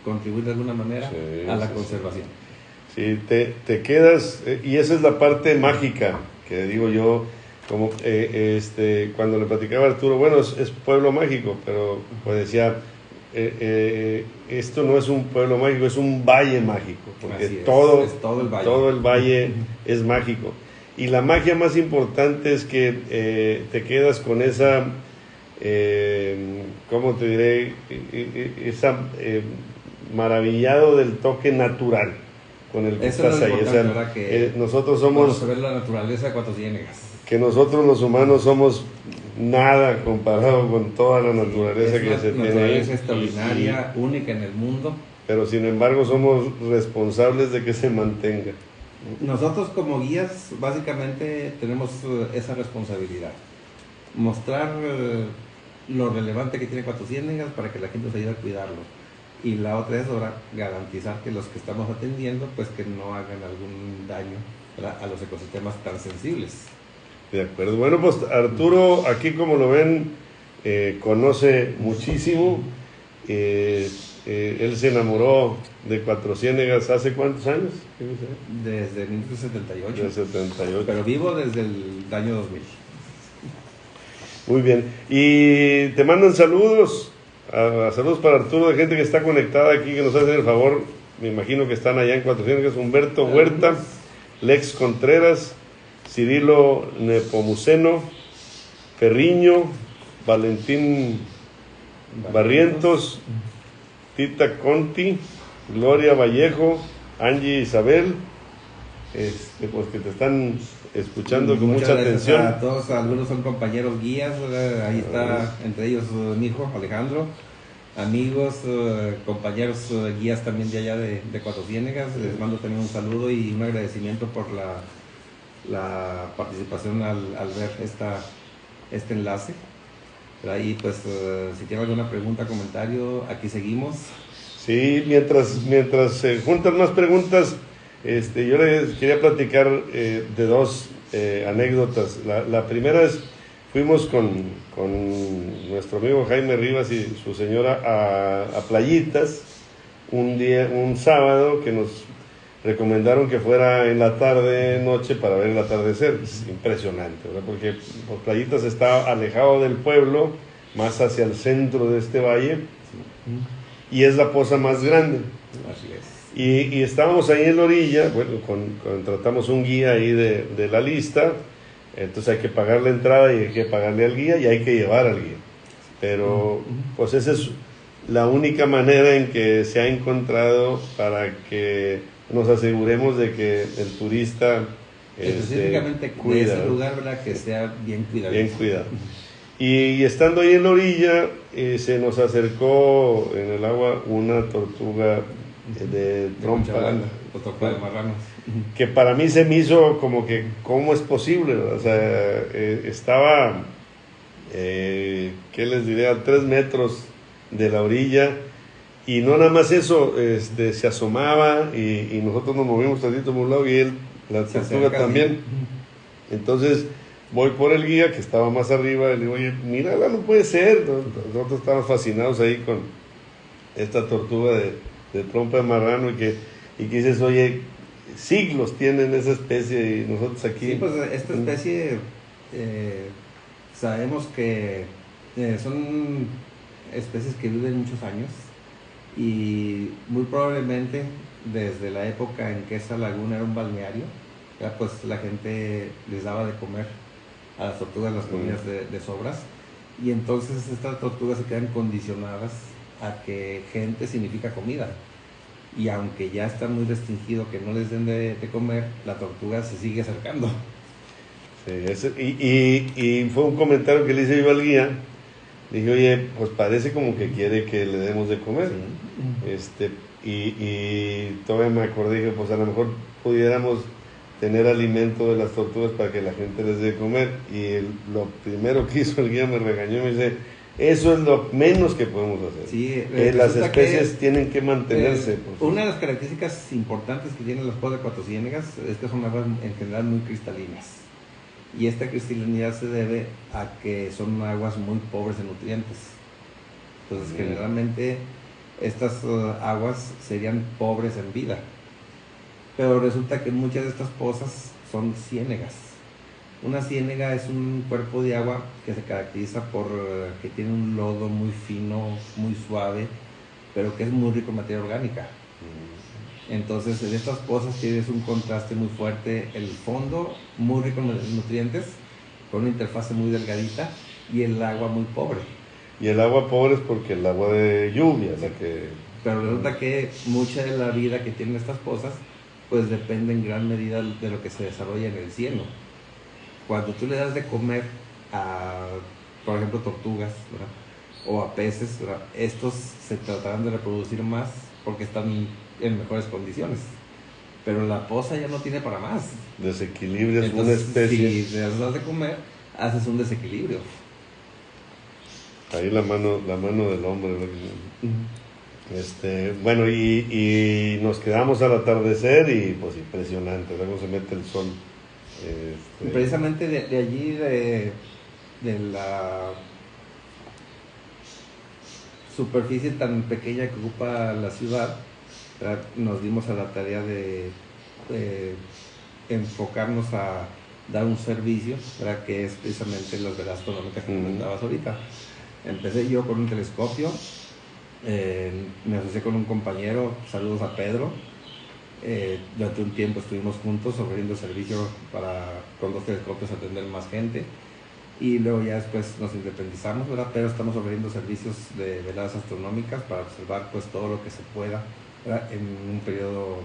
S2: contribuir de alguna manera a la conservación.
S1: Sí, te quedas, y esa es la parte mágica que digo yo, como cuando le platicaba a Arturo, bueno, es pueblo mágico, pero pues decía, esto no es un pueblo mágico, es un valle mágico, porque
S2: es
S1: todo el valle es mágico. Y la magia más importante es que te quedas con esa, ¿cómo te diré? Esa maravillado del toque natural con el que
S2: eso
S1: estás ahí. O sea,
S2: que
S1: nosotros somos...
S2: ver la naturaleza de Cuatro Ciénegas.
S1: Que nosotros los humanos somos nada comparado con toda la naturaleza que se tiene ahí.
S2: Naturaleza extraordinaria, única en el mundo.
S1: Pero sin embargo somos responsables de que se mantenga.
S2: Nosotros como guías básicamente tenemos esa responsabilidad. Mostrar lo relevante que tiene Cuatro Ciénegas para que la gente se ayude a cuidarlo. Y la otra es ahora garantizar que los que estamos atendiendo pues que no hagan algún daño a los ecosistemas tan sensibles.
S1: De acuerdo. Bueno, pues Arturo, aquí como lo ven, conoce muchísimo. Él se enamoró de Cuatro Ciénegas ¿hace cuántos años?
S2: Desde 1978.
S1: Desde 78.
S2: Pero vivo desde el año 2000.
S1: Muy bien. Y te mandan saludos. Saludos para Arturo, de gente que está conectada aquí, que nos hacen el favor. Me imagino que están allá en Cuatro Ciénegas. Humberto Huerta, Lex Contreras, Cirilo Nepomuceno, Ferriño, Valentín Barrientos, Tita Conti, Gloria Vallejo, Angie Isabel, pues que te están escuchando con mucha atención.
S2: A todos, algunos son compañeros guías, ahí está entre ellos mi hijo Alejandro, amigos, compañeros guías también de allá de Cuatro Ciénegas. Les mando también un saludo y un agradecimiento por la participación al ver este enlace. Ahí pues si tienen alguna pregunta, comentario, aquí seguimos.
S1: Sí, mientras se juntan más preguntas, yo les quería platicar de dos anécdotas. La primera es, fuimos con nuestro amigo Jaime Rivas y su señora a Playitas un sábado, que nos recomendaron que fuera en la tarde, noche, para ver el atardecer. Es impresionante, ¿verdad? Porque Playitas está alejado del pueblo, más hacia el centro de este valle, y es la poza más grande.
S2: Así es.
S1: Y estábamos ahí en la orilla, bueno, contratamos un guía ahí de la lista, entonces hay que pagar la entrada y hay que pagarle al guía y hay que llevar al guía. Pero pues esa es la única manera en que se ha encontrado para que nos aseguremos de que el turista
S2: específicamente cuida ese lugar, ¿verdad? Que sea bien cuidado.
S1: Bien cuidado. Y estando ahí en la orilla, se nos acercó en el agua una tortuga de trompa
S2: de marrano,
S1: que para mí se me hizo como que ¿cómo es posible? O sea, estaba ¿qué les diré? A 3 metros de la orilla, y no nada más eso, se asomaba y nosotros nos movimos tantito por un lado y la tortuga también. Entonces voy por el guía que estaba más arriba y le digo, oye, mírala, no puede ser. Nosotros estábamos fascinados ahí con esta tortuga de trompa de marrano y que dices, oye, siglos tienen esa especie y nosotros aquí...
S2: Sí, pues esta especie sabemos que son especies que viven muchos años y muy probablemente desde la época en que esa laguna era un balneario, ya pues la gente les daba de comer a las tortugas las comidas de sobras, y entonces estas tortugas se quedan condicionadas a que gente significa comida, y aunque ya está muy restringido que no les den de comer, la tortuga se sigue acercando.
S1: Sí, y fue un comentario que le hice yo al guía. Dije, oye, pues parece como que quiere que le demos de comer. Sí. Y todavía me acordé, dije, pues a lo mejor pudiéramos tener alimento de las tortugas para que la gente les dé de comer. Y lo primero que hizo el guía me regañó y me dice, eso es lo menos que podemos hacer.
S2: Sí,
S1: las especies tienen que mantenerse.
S2: Una de las características importantes que tienen las pozas de Cuatro Ciénegas es que son aguas en general muy cristalinas. Y esta cristalinidad se debe a que son aguas muy pobres en nutrientes. Entonces, generalmente estas aguas serían pobres en vida. Pero resulta que muchas de estas pozas son ciénegas. Una ciénega es un cuerpo de agua que se caracteriza por que tiene un lodo muy fino, muy suave, pero que es muy rico en materia orgánica. Entonces, en estas pozas tienes un contraste muy fuerte, el fondo muy rico en nutrientes, con una interfase muy delgadita, y el agua muy pobre.
S1: Y el agua pobre es porque el agua de lluvia, la que...
S2: Pero resulta que mucha de la vida que tienen estas pozas, pues depende en gran medida de lo que se desarrolla en el cielo. Cuando tú le das de comer a, por ejemplo, tortugas, ¿verdad?, o a peces, ¿verdad?, estos se tratarán de reproducir más porque están en mejores condiciones. Pero la poza ya no tiene para más.
S1: Desequilibrio es una especie.
S2: Si le das de comer, haces un desequilibrio.
S1: Ahí la mano del hombre. Bueno, y nos quedamos al atardecer y pues impresionante, luego se mete el sol.
S2: Precisamente de allí, de la superficie tan pequeña que ocupa la ciudad, ¿verdad?, nos dimos a la tarea de enfocarnos a dar un servicio, ¿verdad?, que es precisamente las veladas astronómicas que comentabas ahorita. Empecé yo con un telescopio, me asocié con un compañero, saludos a Pedro. Durante un tiempo estuvimos juntos ofreciendo servicio con 2 telescopios atender más gente, y luego ya después nos independizamos, ¿verdad?, pero estamos ofreciendo servicios de veladas astronómicas para observar pues todo lo que se pueda, ¿verdad?, en un periodo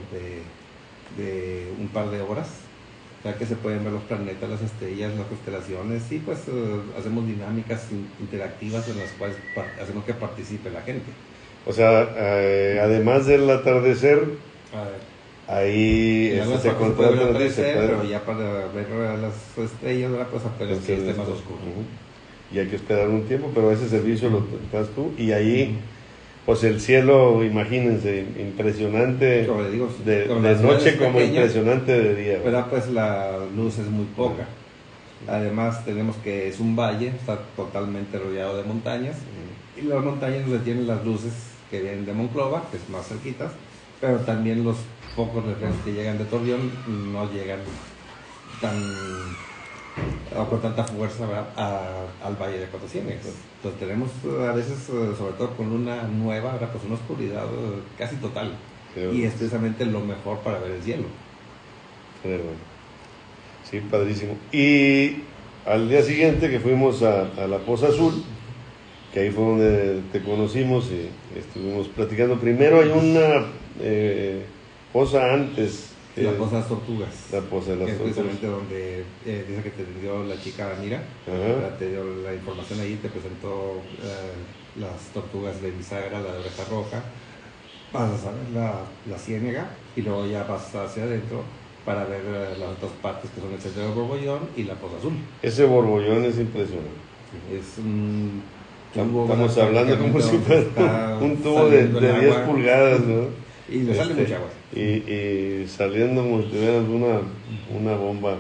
S2: de un par de horas, ya que se pueden ver los planetas, las estrellas, las constelaciones, y pues hacemos dinámicas interactivas en las cuales hacemos que participe la gente.
S1: O sea, además del atardecer, ahí se contrata,
S2: pero ya para ver las estrellas, ¿verdad?, pues apenas que esté más oscuro.
S1: Y hay que esperar un tiempo, pero ese servicio lo das tú, y ahí pues el cielo, imagínense, impresionante,
S2: digo,
S1: de noche como
S2: pequeña,
S1: impresionante de día.
S2: ¿verdad? Pues la luz es muy poca. Además tenemos que es un valle, está totalmente rodeado de montañas, y las montañas nos detienen las luces que vienen de Monclova, que es más cerquitas, pero también los pocos reflejos que llegan de Torreón no llegan con tanta fuerza, ¿verdad?, al Valle de Cuatro Ciénegas. Entonces tenemos a veces, sobre todo con luna nueva, ¿verdad?, pues una oscuridad casi total. Y es precisamente lo mejor para ver el cielo.
S1: Bueno. Sí, padrísimo. Y al día siguiente que fuimos a la Poza Azul, que ahí fue donde te conocimos y estuvimos platicando. Primero hay una poza antes.
S2: La Poza de las Tortugas.
S1: La Poza de las
S2: es
S1: Tortugas.
S2: precisamente donde dice que te dio la chica Mira, te dio la información ahí, te presentó las tortugas de bisagra, la de oreja roja. Vas a saber la ciénega, y luego ya vas hacia adentro para ver las otras partes que son el centro del borbollón y la Poza Azul.
S1: Ese borbollón es impresionante.
S2: Es un tubo.
S1: Estamos hablando como si fuera un tubo de 10 pulgadas, ¿no?
S2: Y le sale mucha agua.
S1: Y saliendo como si tuvieras una bomba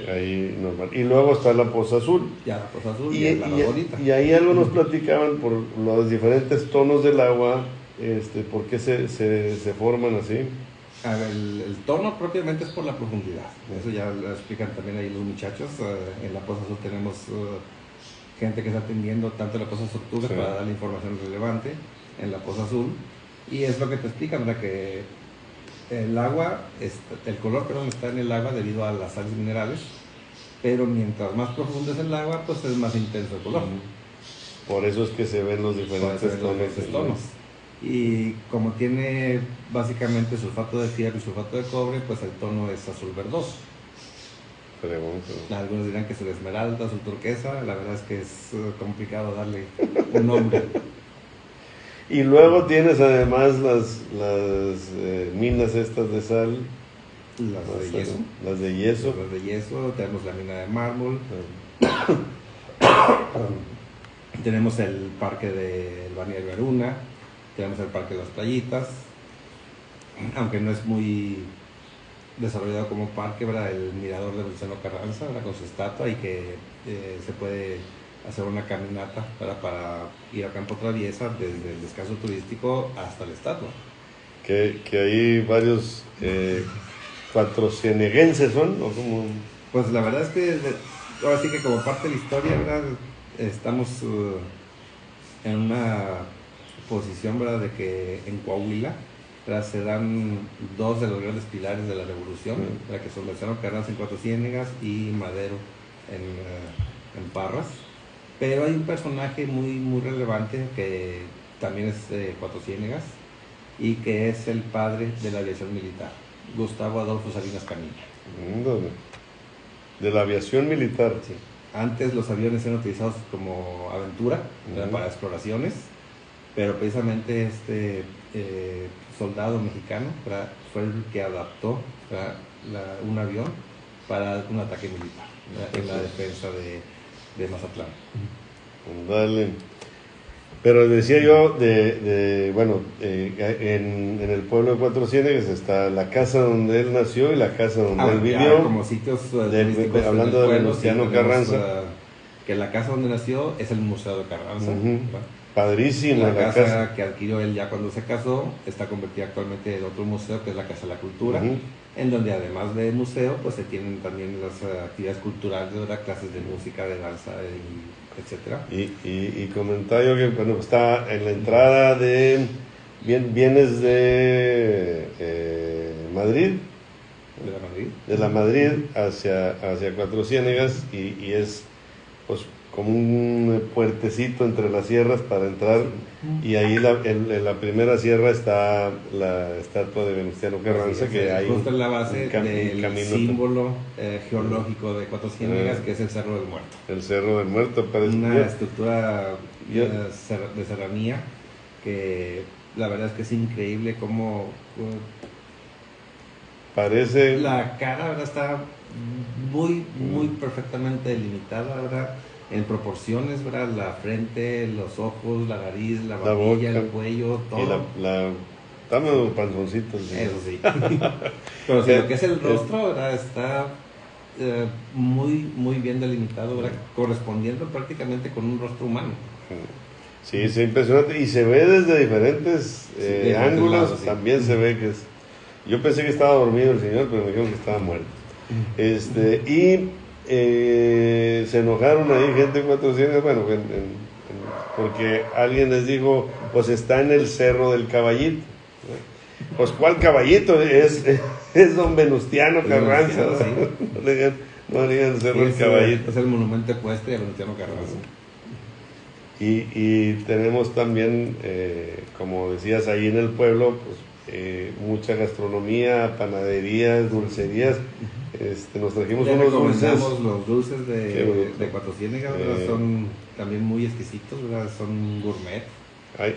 S1: ahí normal. Y luego está la Poza Azul.
S2: Ya la Poza Azul y es la más bonita.
S1: Y ahí algo nos platicaban por los diferentes tonos del agua, por qué se forman así.
S2: A ver, el tono propiamente es por la profundidad. Eso ya lo explican también ahí los muchachos. En la Poza Azul tenemos gente que está atendiendo tanto en la Poza Tortugas para darle información relevante en la Poza Azul. Y es lo que te explican, ¿verdad? Que el agua, el color está en el agua debido a las sales minerales, pero mientras más profundo es el agua, pues es más intenso el color.
S1: Por eso es que se ven los diferentes tonos.
S2: Y como tiene básicamente sulfato de fierro y sulfato de cobre, pues el tono es azul verdoso. Algunos dirán que es el esmeralda, azul turquesa. La verdad es que es complicado darle un nombre.
S1: Y luego tienes además las minas estas de sal.
S2: Las de yeso.
S1: Las de yeso.
S2: Las de yeso. Tenemos la mina de mármol. Tenemos el parque del Balneario Garuna. Tenemos el parque de las Playitas. Aunque no es muy desarrollado como parque, ¿verdad? El mirador de Venustiano Carranza, ¿verdad? Con su estatua, y que se puede hacer una caminata para ir a Campo Traviesa desde el descanso turístico hasta la estatua.
S1: Que hay varios cuatrocieneguenses son, ¿o cómo?
S2: Pues la verdad es que ahora sí que como parte de la historia, ¿verdad? Estamos en una posición, ¿verdad? De que en Coahuila, ¿verdad? Se dan dos de los grandes pilares de la revolución, ¿verdad? Que son Venustiano Carranza en Cuatro Ciénegas y Madero en Parras. Pero hay un personaje muy relevante que también es Cuatro Ciénegas y que es el padre de la aviación militar, Gustavo Adolfo Salinas Canilla.
S1: De la aviación militar.
S2: Sí. Antes los aviones eran utilizados como aventura, para exploraciones, pero precisamente este soldado mexicano, ¿verdad? Fue el que adaptó un avión para un ataque militar, ¿verdad? En la defensa de Mazatlán.
S1: Dale. Pero decía yo, en el pueblo de Cuatro Ciénegas está la casa donde él nació y la casa donde él vivió.
S2: Como sitios
S1: hablando de Venustiano Carranza.
S2: Que la casa donde nació es el Museo de Carranza.
S1: Padrísima
S2: la casa que adquirió él ya cuando se casó está convertida actualmente en otro museo, que es la Casa de la Cultura, en donde además de museo, pues se tienen también las actividades culturales, ¿verdad? Clases de música, de danza, etcétera.
S1: Y comentaba yo que está en la entrada vienes de Madrid. De la Madrid hacia Cuatro Ciénegas, y es pues como un puertecito entre las sierras para entrar, y ahí en la primera sierra está la estatua de Venustiano Carranza, que hay
S2: justo en la base del símbolo geológico de Cuatro Ciénegas, que es el Cerro del Muerto.
S1: El Cerro del Muerto parece
S2: una estructura de serranía que la verdad es que es increíble cómo
S1: parece
S2: la cara, ¿verdad? Está muy perfectamente delimitada, ¿verdad? En proporciones, ¿verdad? La frente, los ojos, la nariz, la barbilla, el cuello, todo.
S1: Y dame un panzoncito.
S2: ¿Sí? Eso sí. Pero sí, lo que es el rostro, ¿verdad? Está muy bien delimitado, ¿verdad? Correspondiendo prácticamente con un rostro humano.
S1: Sí, es impresionante. Y se ve desde diferentes ángulos. Lados, sí. También se ve que es... Yo pensé que estaba dormido el señor, pero me dijeron que estaba muerto. Se enojaron ahí gente de Cuatro Ciénegas, porque alguien les dijo, pues está en el Cerro del Caballito. Pues ¿cuál caballito? Es don Venustiano Carranza. No le digan Cerro del Caballito.
S2: Es el monumento ecuestre de Venustiano Carranza.
S1: Y tenemos también, como decías, ahí en el pueblo, pues mucha gastronomía, panaderías, dulcerías. Nos trajimos unos dulces.
S2: Los dulces de Cuatro Ciénegas, son también muy exquisitos, ¿verdad? Son gourmet.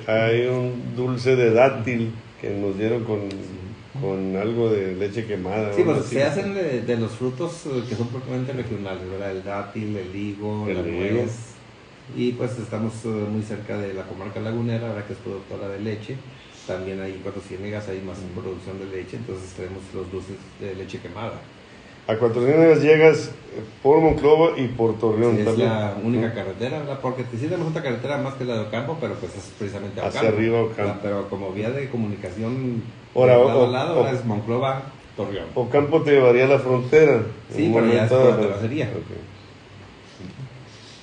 S1: Hay un dulce de dátil que nos dieron con algo de leche quemada.
S2: Sí, pues se hacen de los frutos que son propiamente regionales, ¿verdad? El dátil, el higo, la nuez. Y pues estamos muy cerca de la comarca lagunera, ¿verdad? Que es productora de leche. También hay Cuatro Ciénegas, hay más producción de leche, entonces tenemos los dulces de leche quemada.
S1: A Cuatro Ciénegas llegas por Monclova y por Torreón
S2: Sí, es
S1: también.
S2: la única carretera, ¿verdad? Porque sí tenemos otra carretera más que la de Ocampo, pero pues es precisamente a
S1: Hacia
S2: Ocampo,
S1: arriba
S2: ¿verdad?
S1: Ocampo.
S2: Pero como vía de comunicación
S1: Ahora,
S2: de lado a lado, ahora es Monclova, Torreón.
S1: Ocampo te llevaría a la frontera.
S2: Sí, pero ya es por la terracería.
S1: Okay.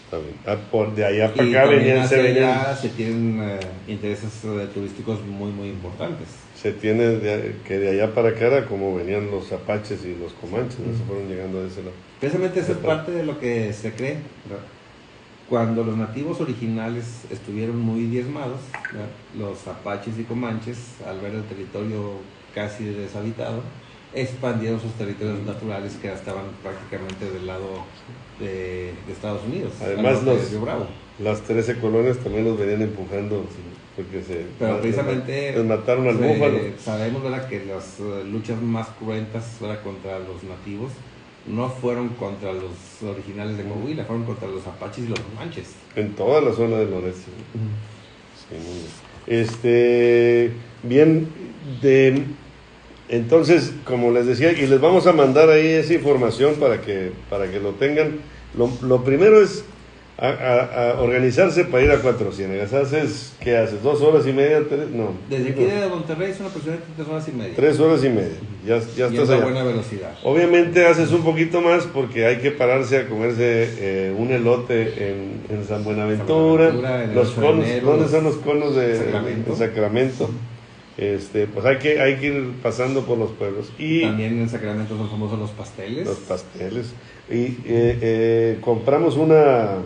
S1: Está bien. Por de allá para
S2: Y
S1: acá
S2: también
S1: venían,
S2: hacia
S1: venían.
S2: allá se tienen intereses turísticos muy importantes.
S1: Se tiene que de allá para acá era como venían los apaches y los comanches, ¿no? Se fueron llegando a ese lado.
S2: Precisamente eso es parte de lo que se cree, ¿verdad? Cuando los nativos originales estuvieron muy diezmados, ¿verdad? Los apaches y comanches, al ver el territorio casi deshabitado, expandieron sus territorios naturales que estaban prácticamente del lado de Estados Unidos.
S1: Además,
S2: al norte de Río Bravo.
S1: las 13 colonias también los venían empujando, porque
S2: Pero precisamente
S1: les mataron al búfalo.
S2: Sabemos, ¿verdad?, que las luchas más cruentas, ¿verdad?, contra los nativos no fueron contra los originales de Coahuila, fueron contra los apaches y los comanches.
S1: En toda la zona del noreste. Sí, muy bien. Bien, entonces, como les decía, y les vamos a mandar ahí esa información para que lo tengan. Lo primero es a organizarse para ir a Cuatro Ciénegas. ¿Qué haces? ¿2 horas y media? ¿3? No.
S2: Desde aquí de Monterrey son aproximadamente 3 horas y media.
S1: 3 horas y media. Ya
S2: y
S1: estás
S2: a
S1: allá.
S2: buena velocidad.
S1: Obviamente haces un poquito más porque hay que pararse a comerse un elote en San Buenaventura.
S2: En
S1: Los conos,
S2: enero,
S1: ¿dónde están los conos de
S2: Sacramento?
S1: Sacramento? Pues hay que ir pasando por los pueblos. Y
S2: también en Sacramento son famosos los pasteles.
S1: los pasteles. Y compramos una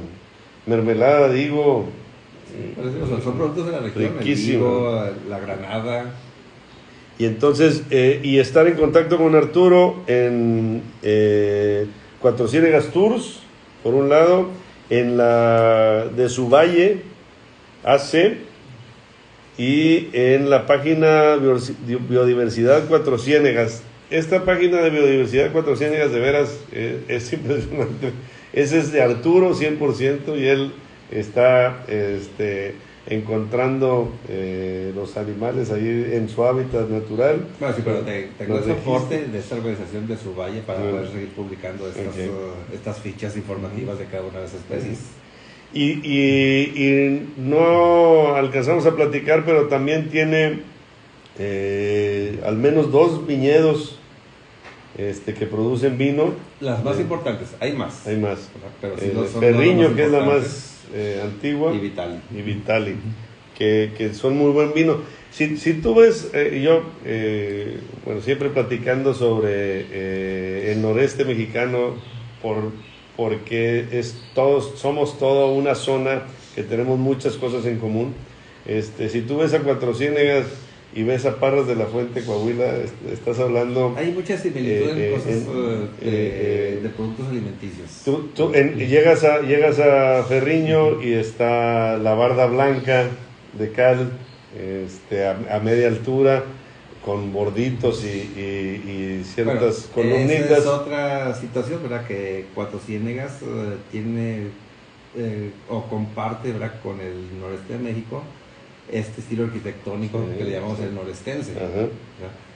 S1: mermelada de higo.
S2: Son productos de la región.
S1: Riquísimo.
S2: El higo, la granada.
S1: Y entonces, y estar en contacto con Arturo en Cuatro Ciénegas Tours, por un lado, en la de su valle, AC, y en la página Biodiversidad Cuatro Ciénegas. Esta página de Biodiversidad Cuatro Ciénegas, de veras, es impresionante. Ese es de Arturo 100%, y él está encontrando los animales ahí en su hábitat natural.
S2: Bueno, sí, pero tengo el soporte de esta organización de su valle para poder seguir publicando estas fichas informativas de cada una de esas especies.
S1: Y no alcanzamos a platicar, pero también tiene al menos 2 viñedos que producen vino.
S2: Las más importantes, hay más.
S1: Hay más.
S2: Pero sí son
S1: Ferriño, que es la más antigua,
S2: y Vitali,
S1: que son muy buen vino. Si tú ves, bueno, siempre platicando sobre el noreste mexicano, porque somos toda una zona que tenemos muchas cosas en común. Si tú ves a Cuatro Ciénegas y ves a Parras de la Fuente, Coahuila, estás hablando...
S2: Hay mucha similitud en cosas de productos alimenticios.
S1: Llegas a Ferriño y está la barda blanca de cal, a media altura, con borditos y ciertas columnitas.
S2: Esa es otra situación, ¿verdad? Que Cuatro Ciénegas tiene o comparte, ¿verdad?, con el noreste de México este estilo arquitectónico que le llamamos el norestense,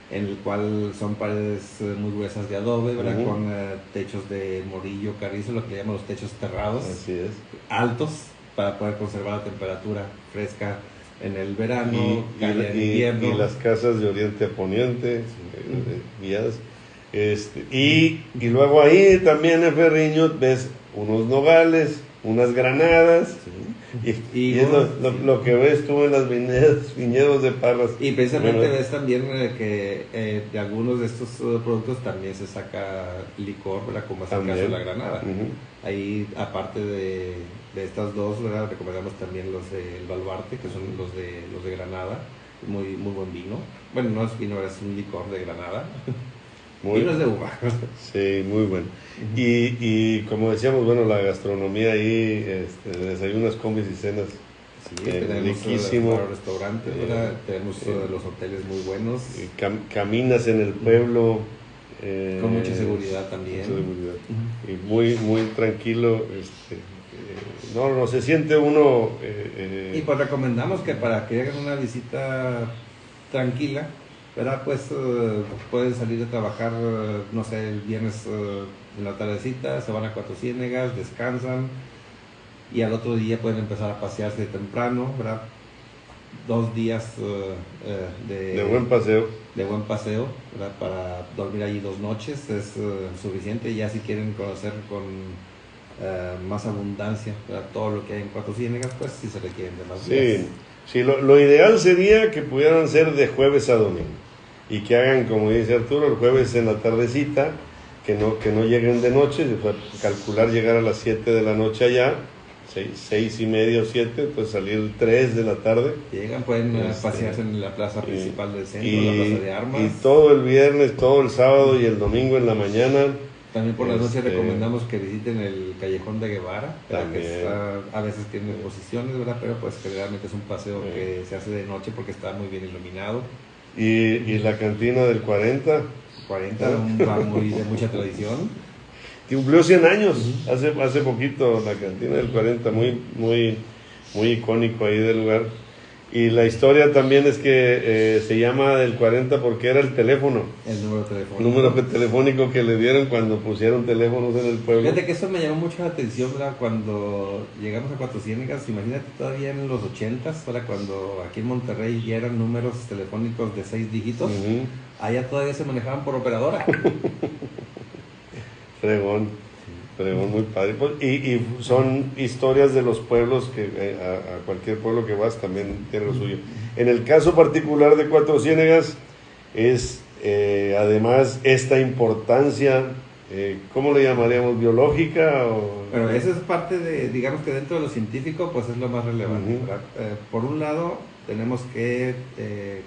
S2: en el cual son paredes muy gruesas de adobe, ¿verdad?, con techos de morillo, carrizo, lo que le llaman los techos terrados.
S1: Así es.
S2: Altos, para poder conservar la temperatura fresca en el verano, cálida en invierno.
S1: Y las casas de oriente a poniente, guiadas. Y luego ahí también en Ferriño ves unos nogales, unas granadas, y es lo que ves tú en las viñedos de Parras.
S2: Y precisamente ves también que de algunos de estos productos también se saca licor, ¿verdad?, como es el caso de la granada. Ahí, aparte de estas dos, ¿verdad?, recomendamos también los del Baluarte, que son los de Granada, muy buen vino. Bueno, no es vino, es un licor de Granada. Vinos de uva.
S1: Sí, muy bueno. Y como decíamos, bueno, la gastronomía ahí, desayunos, combis y cenas.
S2: Sí, tenemos
S1: riquísimo.
S2: Restaurantes, tenemos los hoteles muy buenos.
S1: Caminas en el pueblo.
S2: Con mucha seguridad también.
S1: Mucha seguridad. Y muy tranquilo. No, se siente uno...
S2: Y pues recomendamos que para que hagan una visita tranquila, ¿verdad? Pues pueden salir de trabajar, no sé, el viernes en la tardecita, se van a Cuatro Ciénegas, descansan y al otro día pueden empezar a pasearse temprano, ¿verdad? 2 días
S1: de buen paseo.
S2: De buen paseo, ¿verdad? Para dormir allí 2 noches es suficiente. Ya si quieren conocer con más abundancia, ¿verdad? Todo lo que hay en Cuatro Ciénegas, pues sí se requieren de más días.
S1: Sí, lo ideal sería que pudieran ser de jueves a domingo y que hagan, como dice Arturo, el jueves en la tardecita, que no lleguen de noche, calcular llegar a las 7 de la noche allá, 6:30 o 7, entonces salir 3 de la tarde.
S2: Llegan, pueden pasearse en la plaza principal del centro, la plaza de armas.
S1: Y todo el viernes, todo el sábado y el domingo en la mañana.
S2: También por la noche recomendamos que visiten el Callejón de Guevara, que a veces tiene exposiciones, ¿verdad? Pero pues generalmente es un paseo que se hace de noche porque está muy bien iluminado.
S1: Y la cantina del 40.
S2: 40, un bar muy de mucha tradición.
S1: Cumplió 100 años, hace poquito, la cantina del 40, muy icónico ahí del lugar. Y la historia también es que se llama del 40 porque era el teléfono.
S2: El número telefónico.
S1: El número telefónico que le dieron cuando pusieron teléfonos en el pueblo.
S2: Fíjate que eso me llamó mucho la atención, ¿verdad? Cuando llegamos a Cuatro Ciénegas, imagínate todavía en los 80s, ¿verdad? Cuando aquí en Monterrey ya eran números telefónicos de 6 dígitos, allá todavía se manejaban por operadora.
S1: Fregón, muy padre. Y son historias de los pueblos que a cualquier pueblo que vas también tiene lo suyo. En el caso particular de Cuatro Ciénegas es además esta importancia, ¿cómo le llamaríamos? ¿Biológica?
S2: Bueno, esa es parte de, digamos que dentro de lo científico, pues es lo más relevante, ¿verdad? Por un lado, tenemos que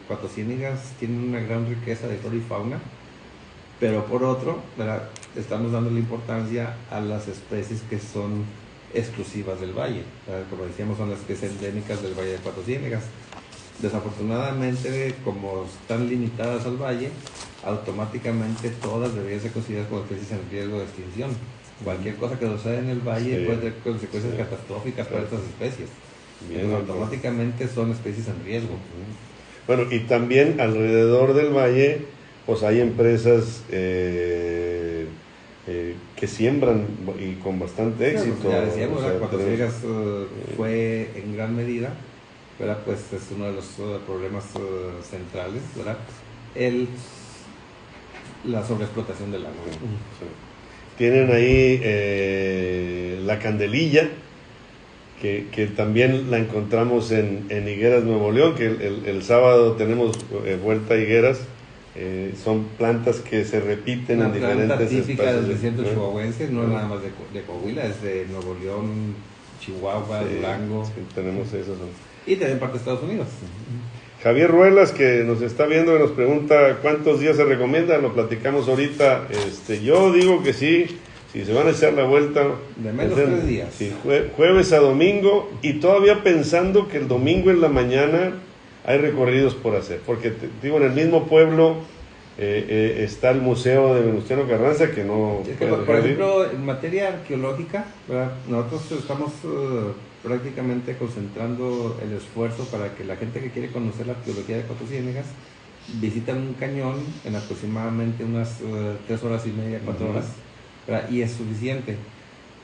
S2: Cuatro Ciénegas tiene una gran riqueza de flora y fauna. Pero por otro, ¿verdad? Estamos dando la importancia a las especies que son exclusivas del valle, ¿verdad? Como decíamos, son las especies endémicas del Valle de Cuatro Ciénegas. Desafortunadamente, como están limitadas al valle, automáticamente todas deberían ser consideradas como especies en riesgo de extinción. Cualquier cosa que suceda en el valle puede tener consecuencias catastróficas para estas especies. Bien, automáticamente son especies en riesgo.
S1: Bueno, y también alrededor del valle pues hay empresas que siembran y con bastante éxito.
S2: Pues ya decíamos, Cuatro Ciénegas fue en gran medida, ¿verdad? Pues es uno de los problemas centrales, ¿verdad? La sobreexplotación del agua.
S1: Sí. Tienen ahí la Candelilla, que también la encontramos en Higueras, Nuevo León, que el sábado tenemos vuelta a Higueras. Son plantas que se repiten en diferentes espacios.
S2: Una planta típica del desierto chihuahuense, no nada más de Coahuila, es de Nuevo León, Chihuahua, Durango.
S1: Sí, tenemos esos.
S2: Y también parte de Estados Unidos.
S1: Javier Ruelas, que nos está viendo y nos pregunta cuántos días se recomienda, lo platicamos ahorita. Yo digo que sí, si se van a echar la vuelta.
S2: De menos 3 días.
S1: Sí, jueves a domingo, y todavía pensando que el domingo en la mañana hay recorridos por hacer, porque digo, en el mismo pueblo está el Museo de Venustiano Carranza, que no...
S2: Es que, por ejemplo, en materia arqueológica, ¿verdad? Nosotros estamos prácticamente concentrando el esfuerzo para que la gente que quiere conocer la arqueología de Cuatro Ciénegas visiten un cañón en aproximadamente unas 3 horas y media, 4 horas, ¿verdad? Y es suficiente.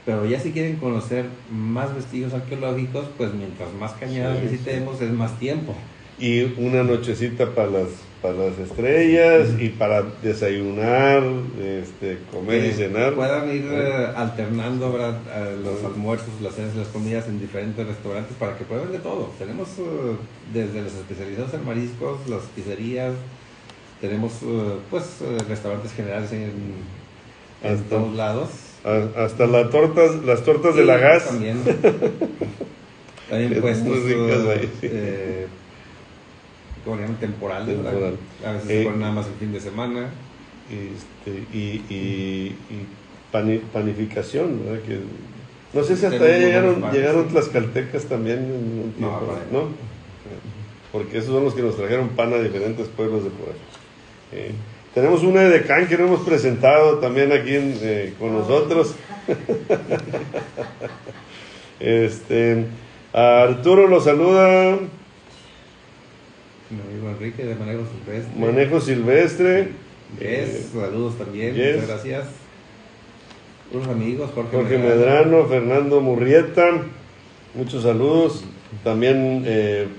S2: Pero ya si quieren conocer más vestigios arqueológicos, pues mientras más cañadas visitemos es más tiempo.
S1: Y una nochecita para las estrellas y para desayunar, comer y cenar.
S2: Puedan ir alternando, ¿verdad? Los almuerzos, las cenas y las comidas en diferentes restaurantes para que prueben de todo. Tenemos desde los especializados en mariscos, las pizzerías, tenemos restaurantes generales en todos lados.
S1: Hasta las tortas de la gas.
S2: También puestos como le llaman, temporales, ¿verdad? A veces se ponen nada más el fin de semana.
S1: Y panificación, ¿verdad? Que, no sé si hasta allá llegaron tlaxcaltecas también en un tiempo, ¿no? Porque esos son los que nos trajeron pan a diferentes pueblos de por ahí. Tenemos una de Decán que no hemos presentado también aquí con nosotros. Arturo lo saluda.
S2: mi amigo Enrique de Manejo Silvestre.
S1: Manejo Silvestre.
S2: Saludos también,
S1: Yes.
S2: muchas gracias. Unos amigos,
S1: Jorge Medrano, Fernando Murrieta, muchos saludos. También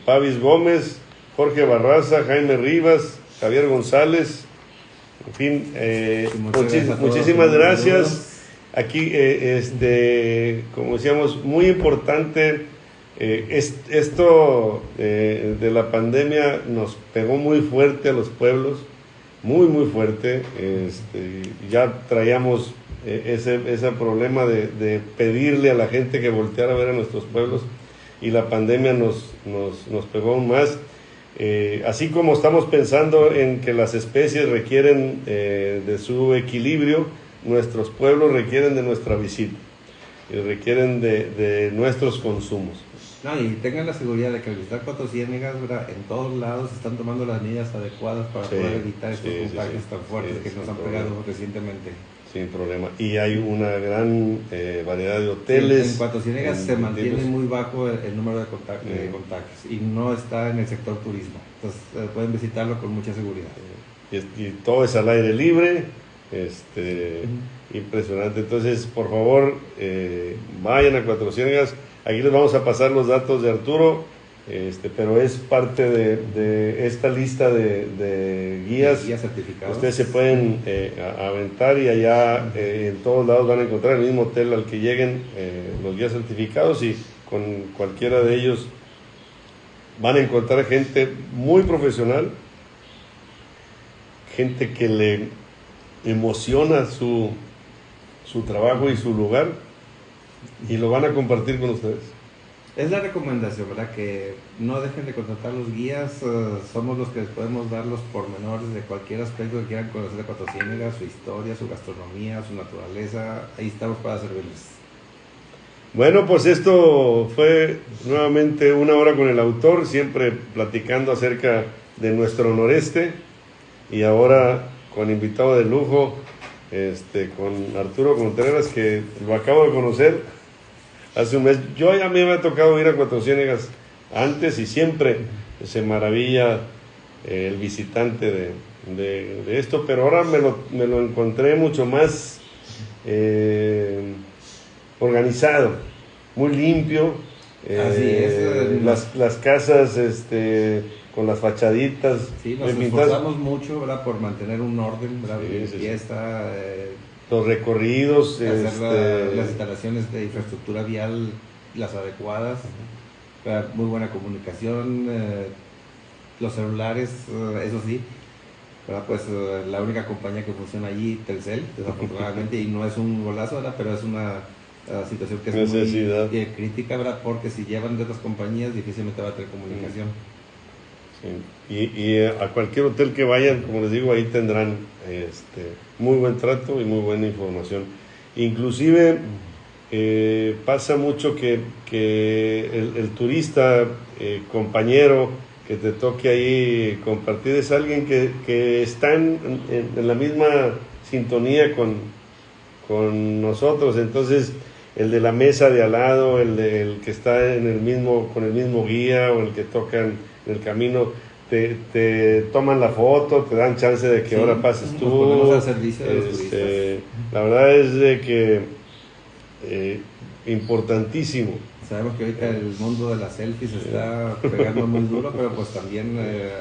S1: Pavis Gómez, Jorge Barraza, Jaime Rivas, Javier González. En fin, muchísimas gracias. Aquí, como decíamos, muy importante, esto de la pandemia nos pegó muy fuerte a los pueblos, muy, muy fuerte. Ya traíamos ese problema de pedirle a la gente que volteara a ver a nuestros pueblos, y la pandemia nos pegó aún más. Así como estamos pensando en que las especies requieren de su equilibrio, nuestros pueblos requieren de nuestra visita y requieren de nuestros consumos.
S2: No, y tengan la seguridad de que al visitar Cuatro Ciénegas, ¿verdad?, en todos lados se están tomando las medidas adecuadas para poder evitar estos contagios tan fuertes que nos han pegado recientemente.
S1: Sin problema. Y hay una gran variedad de hoteles.
S2: En Cuatro Ciénegas se mantiene muy bajo el número de contagios y no está en el sector turismo. Entonces pueden visitarlo con mucha seguridad.
S1: Y todo es al aire libre. Impresionante. Entonces, por favor, vayan a Cuatro Ciénegas. Aquí les vamos a pasar los datos de Arturo, pero es parte de esta lista de guías.
S2: Guías certificados.
S1: Ustedes se pueden aventar y allá en todos lados van a encontrar el mismo hotel al que lleguen los guías certificados, y con cualquiera de ellos van a encontrar gente muy profesional, gente que le emociona su trabajo y su lugar, y lo van a compartir con ustedes.
S2: Es la recomendación, ¿verdad? Que no dejen de contratar los guías. Somos los que les podemos dar los pormenores de cualquier aspecto que quieran conocer de Cuatro Ciénegas, su historia, su gastronomía, su naturaleza. Ahí estamos para servirles.
S1: Bueno, pues esto fue nuevamente una hora con el autor, siempre platicando acerca de nuestro noreste, y ahora con invitado de lujo, con Arturo Contreras, que lo acabo de conocer hace un mes. A mí me ha tocado ir a Cuatro Ciénegas antes, y siempre se maravilla el visitante de esto, pero ahora me lo encontré mucho más organizado, muy limpio.
S2: Así es.
S1: Las casas con las fachaditas.
S2: Sí, nos esforzamos mucho, ¿verdad?, por mantener un orden, ¿verdad? Fiesta,
S1: los recorridos,
S2: hacer las instalaciones de infraestructura vial, las adecuadas, muy buena comunicación, los celulares, eso sí, ¿verdad? Pues la única compañía que funciona allí, Telcel, desafortunadamente, y no es un golazo, ¿verdad?, pero es una situación que es muy crítica, ¿verdad?, porque si llevan de otras compañías difícilmente va a tener comunicación.
S1: Sí. Y a cualquier hotel que vayan, como les digo, ahí tendrán muy buen trato y muy buena información. Inclusive pasa mucho que el turista, compañero que te toque ahí compartir, es alguien que está en la misma sintonía con nosotros. Entonces, el de la mesa de al lado, el que está con el mismo guía, o el que tocan en el camino, te toman la foto, te dan chance de que ahora pases tú.
S2: Nos ponemos al servicio de los turistas.
S1: La verdad es de que importantísimo.
S2: Sabemos que ahorita el mundo de las selfies está pegando muy duro, pero pues también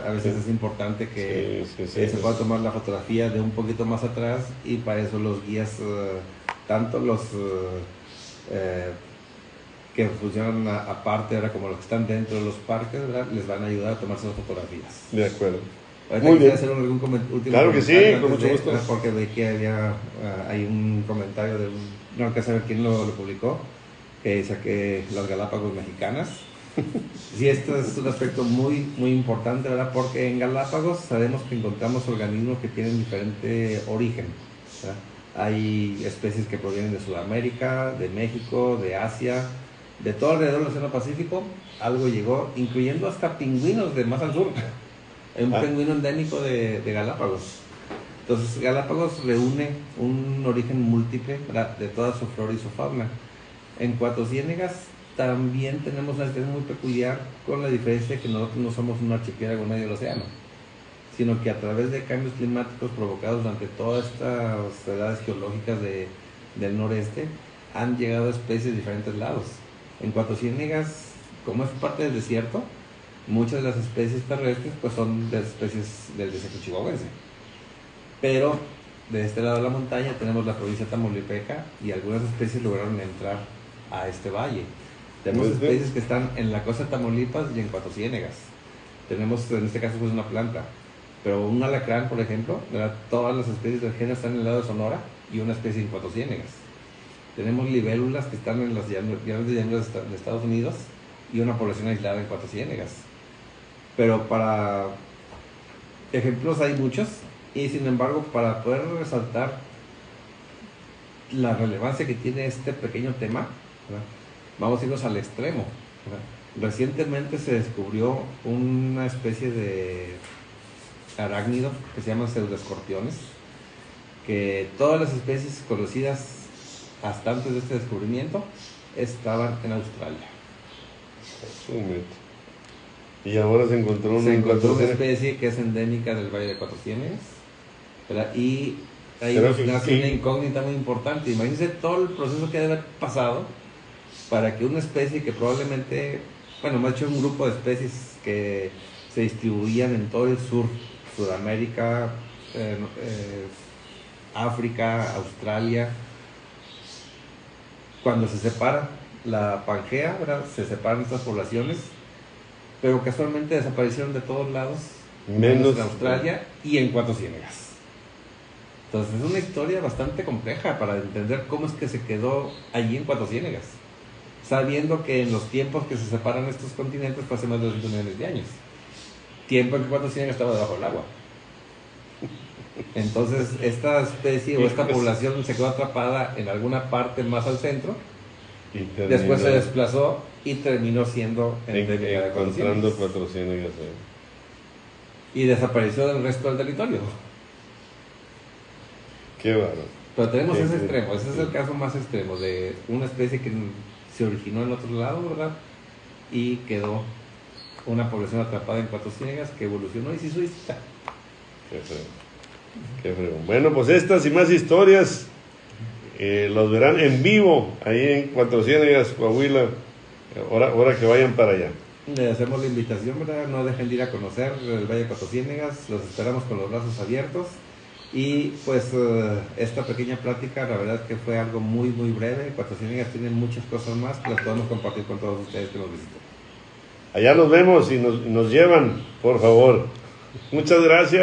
S2: a veces es importante que se pueda tomar la fotografía de un poquito más atrás, y para eso los guías, tanto los que funcionan aparte, ahora como los que están dentro de los parques, ¿verdad?, les van a ayudar a tomarse las fotografías.
S1: De acuerdo.
S2: Muy bien. Hacer algún último
S1: claro que sí, con mucho gusto.
S2: Porque de que hay un comentario de no hay que saber quién lo publicó, que dice que las Galápagos mexicanas. Sí, esto es un aspecto muy, muy importante, ¿verdad?, porque en Galápagos sabemos que encontramos organismos que tienen diferente origen, ¿verdad? Hay especies que provienen de Sudamérica, de México, de Asia, de todo alrededor del Océano Pacífico. Algo llegó, incluyendo hasta pingüinos de más al sur. Hay un pingüino endémico de Galápagos. Entonces, Galápagos reúne un origen múltiple, ¿verdad?, de toda su flora y su fauna. En Cuatro Ciénegas también tenemos una especie muy peculiar, con la diferencia de que nosotros no somos un archipiélago en medio del océano, sino que a través de cambios climáticos provocados durante todas estas edades geológicas del noreste, han llegado especies de diferentes lados. En Cuatro Ciénegas, como es parte del desierto, muchas de las especies terrestres pues son de especies del desierto chihuahuense. Pero de este lado de la montaña tenemos la provincia tamaulipeca y algunas especies lograron entrar a este valle. Tenemos especies que están en la costa de Tamaulipas y en Cuatro Ciénegas. Tenemos, en este caso, pues una planta. Pero un alacrán, por ejemplo, ¿verdad? Todas las especies del género están en el lado de Sonora y una especie en Cuatro Ciénegas. Tenemos libélulas que están en las grandes llanuras de Estados Unidos y una población aislada en Cuatro Ciénegas. Pero para ejemplos hay muchos, y sin embargo, para poder resaltar la relevancia que tiene este pequeño tema, ¿verdad? Vamos a irnos al extremo, ¿verdad? Recientemente se descubrió una especie de arácnido que se llama pseudoescorpiones, que todas las especies conocidas hasta antes de este descubrimiento estaban en Australia.
S1: Y ahora se encontró una
S2: especie que es endémica del Valle de Cuatro Ciénegas, ¿verdad? Y hay una incógnita muy importante. Imagínense todo el proceso que debe haber pasado para que una especie que probablemente, bueno, más hecho un grupo de especies que se distribuían en todo el sur, Sudamérica, África, Australia, cuando se separa la Pangea, ¿verdad? Se separan estas poblaciones, pero casualmente desaparecieron de todos lados, menos en Australia y en Cuatro Ciénegas. Entonces es una historia bastante compleja para entender cómo es que se quedó allí en Cuatro Ciénegas, sabiendo que en los tiempos que se separan estos continentes fue hace más de 200 millones de años, tiempo en que Cuatro Ciénegas estaba debajo del agua. Entonces esta especie o esta población se quedó atrapada en alguna parte más al centro, después se desplazó y terminó siendo endémica de Cuatro Ciénegas.
S1: Cuatro Ciénegas,
S2: y desapareció del resto del territorio.
S1: Qué bárbaro.
S2: Pero tenemos ese extremo, ese es el caso más extremo de una especie que se originó en otro lado, ¿verdad? Y quedó una población atrapada en Cuatro Ciénegas que evolucionó y se hizo isla.
S1: Qué fregón. Qué fregón. Bueno, pues estas y más historias los verán en vivo ahí en Cuatro Ciénegas, Coahuila, ahora que vayan para allá.
S2: Le hacemos la invitación, ¿verdad? No dejen de ir a conocer el Valle de Cuatro Ciénegas, los esperamos con los brazos abiertos. Y pues esta pequeña plática, la verdad que fue algo muy muy breve. Cuatro Ciénegas tiene muchas cosas más que las podemos compartir con todos ustedes que nos visitan.
S1: Allá nos vemos y nos llevan, por favor. Muchas gracias.